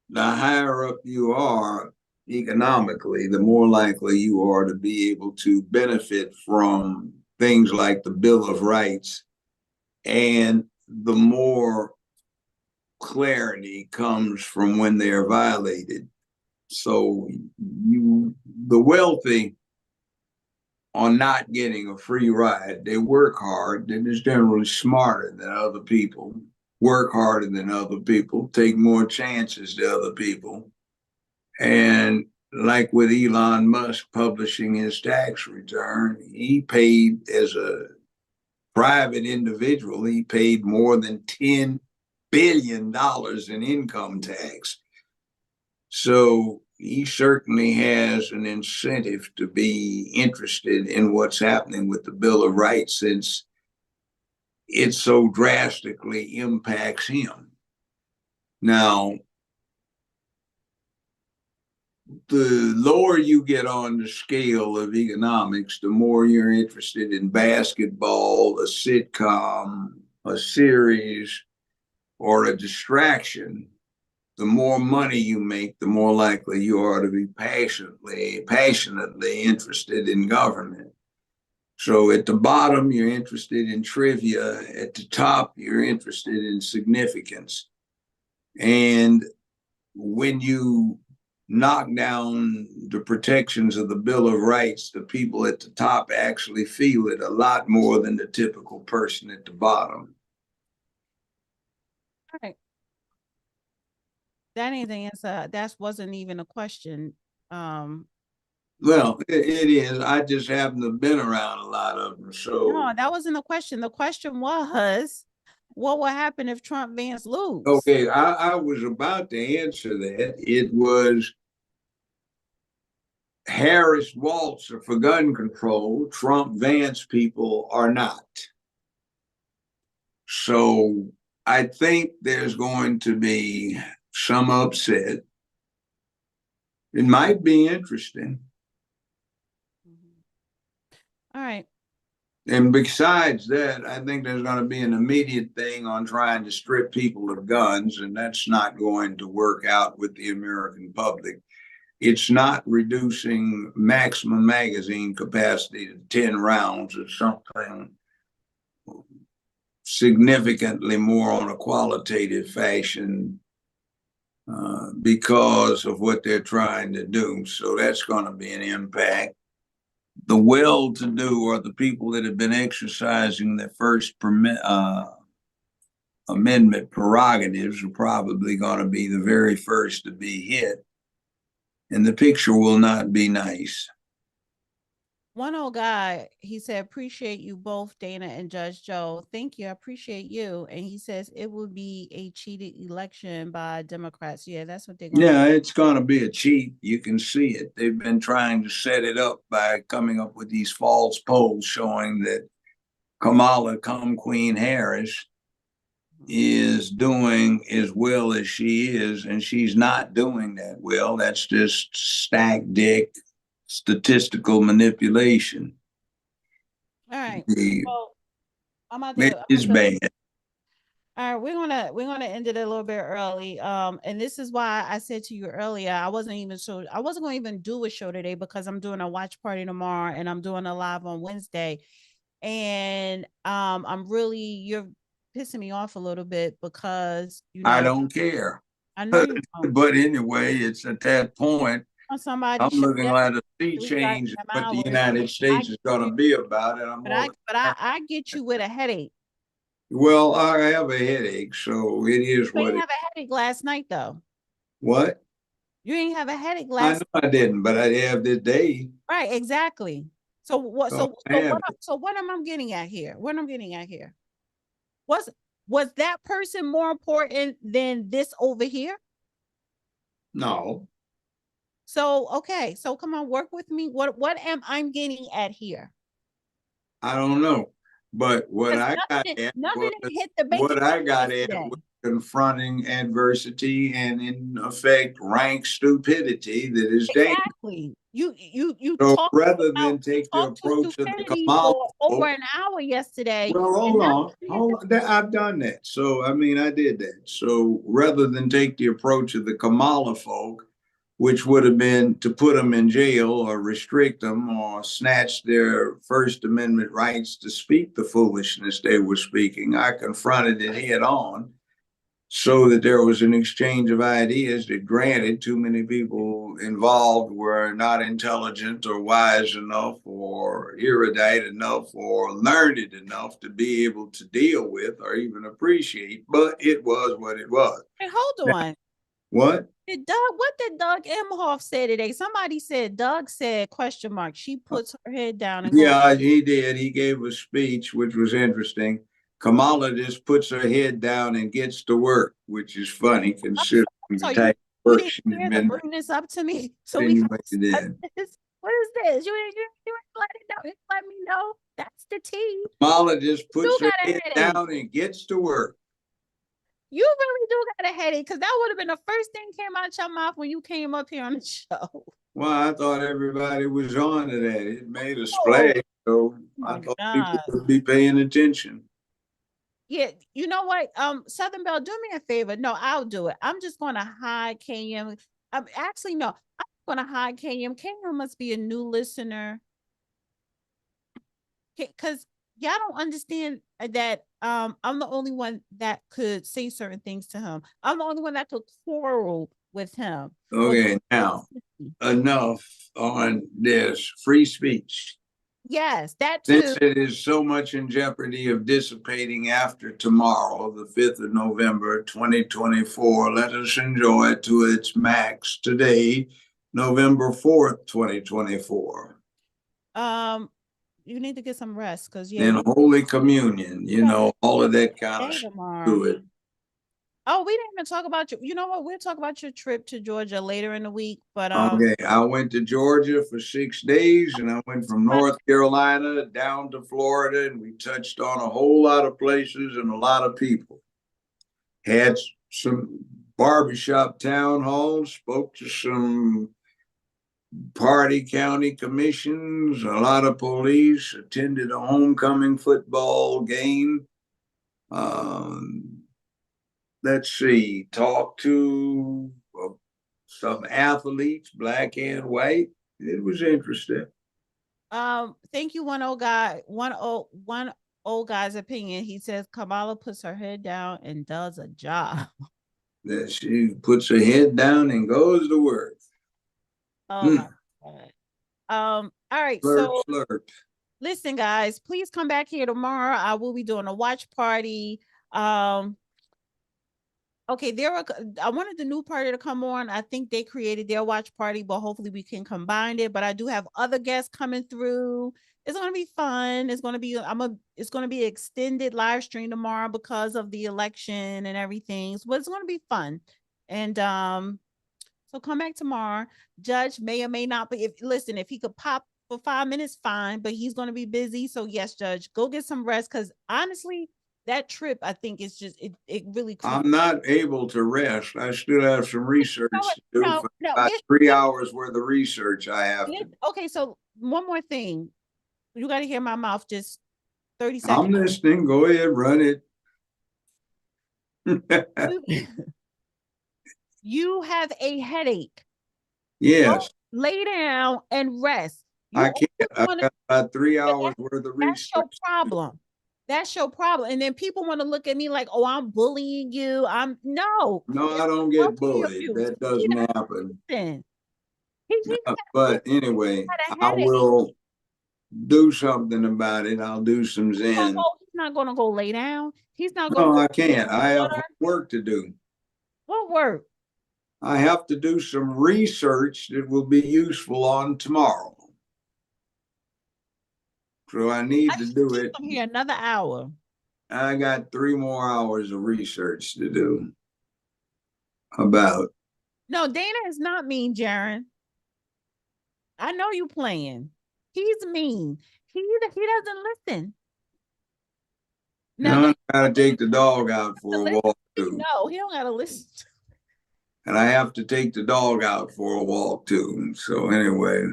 the higher up you are economically, the more likely you are to be able to benefit from things like the Bill of Rights, and the more clarity comes from when they're violated. So the wealthy are not getting a free ride. They work hard. They're just generally smarter than other people, work harder than other people, take more chances than other people. And like with Elon Musk publishing his tax return, he paid as a private individual, he paid more than $10 billion in income tax. So he certainly has an incentive to be interested in what's happening with the Bill of Rights, since it so drastically impacts him. Now, the lower you get on the scale of economics, the more you're interested in basketball, a sitcom, a series, or a distraction. The more money you make, the more likely you are to be passionately interested in government. So at the bottom, you're interested in trivia. At the top, you're interested in significance. And when you knock down the protections of the Bill of Rights, the people at the top actually feel it a lot more than the typical person at the bottom. All right. That ain't the answer. That wasn't even a question. Well, it is. I just happen to have been around a lot of them. So No, that wasn't the question. The question was, what will happen if Trump Vance lose? okay, I was about to answer that. It was Harris Waltz are for gun control. Trump Vance people are not. So I think there's going to be some upset. It might be interesting. All right. And besides that, I think there's going to be an immediate thing on trying to strip people of guns, and that's not going to work out with the American public. It's not reducing maximum magazine capacity to 10 rounds. It's something significantly more on a qualitative fashion because of what they're trying to do. So that's going to be an impact. The well-to-do, or the people that have been exercising their First Amendment prerogatives, are probably going to be the very first to be hit. And the picture will not be nice. One old guy, he said, appreciate you both, Dana and Judge Joe. Thank you. I appreciate you. And he says it will be a cheated election by Democrats. Yeah, that's what they're going to Yeah, it's going to be a cheat. You can see it. They've been trying to set it up by coming up with these false polls showing that Kamala, Queen Harris, is doing as well as she is, and she's not doing that well. That's just stack dick statistical manipulation. All right. The, Well, it is bad. All right, we're gonna end it a little bit early. And this is why I said to you earlier, I wasn't gonna even do a show today because I'm doing a watch party tomorrow and I'm doing a live on Wednesday. And you're pissing me off a little bit because I don't care. I know you don't. But anyway, it's at that point. I'm looking at a sea change in what the United States is going to be about, and I get you with a headache. Well, I have a headache, so it is what it is. You didn't have a headache last night, though. What? You didn't have a headache last night. I didn't, but I have this day. Right, exactly. So what? So what am I getting at here? What I'm getting at here? Was that person more important than this over here? No. So okay, so come on, work with me. What am I getting at here? I don't know, but what I got at was confronting adversity and, in effect, rank stupidity that is dangerous. Exactly. You so rather than take the approach of the Kamals over an hour yesterday. Well, hold on. I've done that. So I mean, I did that. So rather than take the approach of the Kamala folk, which would have been to put them in jail or restrict them or snatch their First Amendment rights to speak the foolishness they were speaking, I confronted it head on so that there was an exchange of ideas that, granted, too many people involved were not intelligent or wise enough or erudite enough or learned enough to be able to deal with or even appreciate, but it was what it was. Hey, hold on. What? What did Doug Emhoff say today? Somebody said, Doug said, question mark, she puts her head down and goes. Yeah, he did. He gave a speech, which was interesting. Kamala just puts her head down and gets to work, which is funny considering So the type of you work didn't she's hear to been bring this up to me? So we doing. can discuss this. What is this? You didn't let it know. Let me know. That's the tea. Kamala just puts You her got a head headache. down and gets to work. You really do got a headache, because that would have been the first thing came out your mouth when you came up here on the show. Well, I thought everybody was on to that. It made a Oh splash, so I my thought people God. would be paying attention. Yeah, you know what? Southern Belle, do me a favor. No, I'll do it. I'm just gonna hide KM. Actually, no, I'm gonna hide KM. KM must be a new listener. Because y'all don't understand that I'm the only one that could say certain things to him. I'm the only one that could quarrel with him. Okay, now enough on this free speech. Yes, that Since too. it is so much in jeopardy of dissipating after tomorrow, the 5th of November, 2024, let us enjoy it to its max today, November 4th, 2024. You need to get some rest, because In Holy Communion, you know, all of that kind of stuff to it. Oh, we didn't even talk about you. You know what? We'll talk about your trip to Georgia later in the week. But Okay, I went to Georgia for 6 days, and I went from North Carolina down to Florida, and we touched on a whole lot of places and a lot of people. Had some barbershop town halls, spoke to some party county commissions, a lot of police, attended a homecoming football game. Let's see, talked to some athletes, black and white. It was interesting. Thank you, one old guy's opinion. He says Kamala puts her head down and does a job. That she puts her head down and goes to work. Oh my God. All right. Slurp, So slurp. listen, guys, please come back here tomorrow. I will be doing a watch party. Okay, I wanted the new party to come on. I think they created their watch party, but hopefully we can combine it. But I do have other guests coming through. It's gonna be fun. It's gonna be extended live stream tomorrow because of the election and everything. So it's gonna be fun. And so come back tomorrow. Judge may or may not, but if he could pop for 5 minutes, fine. But he's gonna be busy. So yes, Judge, go get some rest, because honestly, that trip, I think, is just it really. I'm not able to rest. I still have some research to do for about 3 hours worth of research I have to. Okay, so one more thing. You got to hear my mouth just 30 seconds. I'm listening. Go ahead, run it. You have a headache. Yes. Go lay down and rest. I can't. I got about 3 hours worth of research. That's your problem. That's your problem. And then people want to look at me like, oh, I'm bullying you. No, I don't get bullied. That doesn't happen. But anyway, I will do something about it. I'll do some Zen. He's not going to go lay down. He's not going. No, I can't. I have work to do. What work? I have to do some research that will be useful on tomorrow. So I need to do it. I'm here another hour. I got 3 more hours of research to do about. No, Dana is not mean, Jaron. I know you playing. He's mean. He doesn't listen. No, I gotta take the dog out for a walk too. No, he don't gotta listen. And I have to take the dog out for a walk too. So anyway.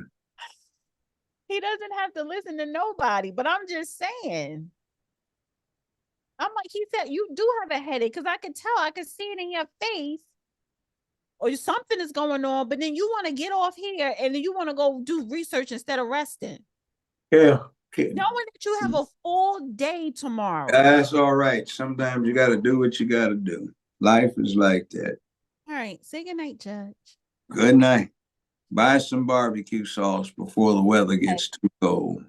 He doesn't have to listen to nobody, but I'm just saying. I'm like, he said, you do have a headache, because I can tell, I can see it in your face, or something is going on, but then you want to get off here and then you want to go do research instead of resting. Yeah. Okay. Knowing that you have a full day tomorrow. That's all right. Sometimes you got to do what you got to do. Life is like that. All right. Say good night, Judge. Good night. Buy some barbecue sauce before the weather gets too cold.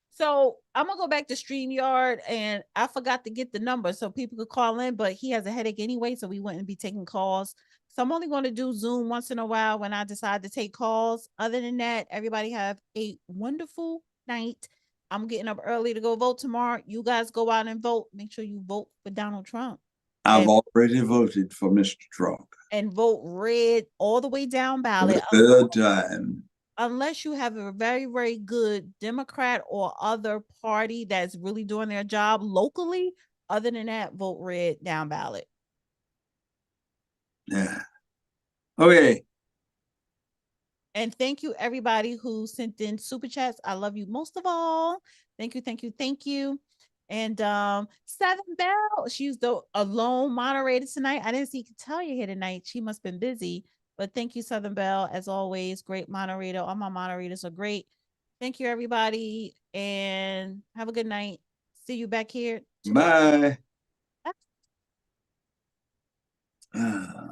So I'm going to go back to StreamYard, and I forgot to get the number so people could call in, but he has a headache anyway, so we wouldn't be taking calls. So I'm only going to do Zoom once in a while when I decide to take calls. Other than that, everybody have a wonderful night. I'm getting up early to go vote tomorrow. You guys go out and vote. Make sure you vote for Donald Trump. I've already voted for Mr. Trump. And vote red all the way down For ballot. the third time. Unless you have a very, very good Democrat or other party that's really doing their job locally. Other than that, vote red down ballot. Yeah. Okay. And thank you, everybody who sent in super chats. I love you most of all. Thank you, thank you, thank you. And Southern Belle, she's the alone moderator tonight. I didn't see Catalia here tonight. She must have been busy. But thank you, Southern Belle, as always. Great moderator. All my moderators are great. Thank you, everybody. And have a good night. See you back here tomorrow. Bye.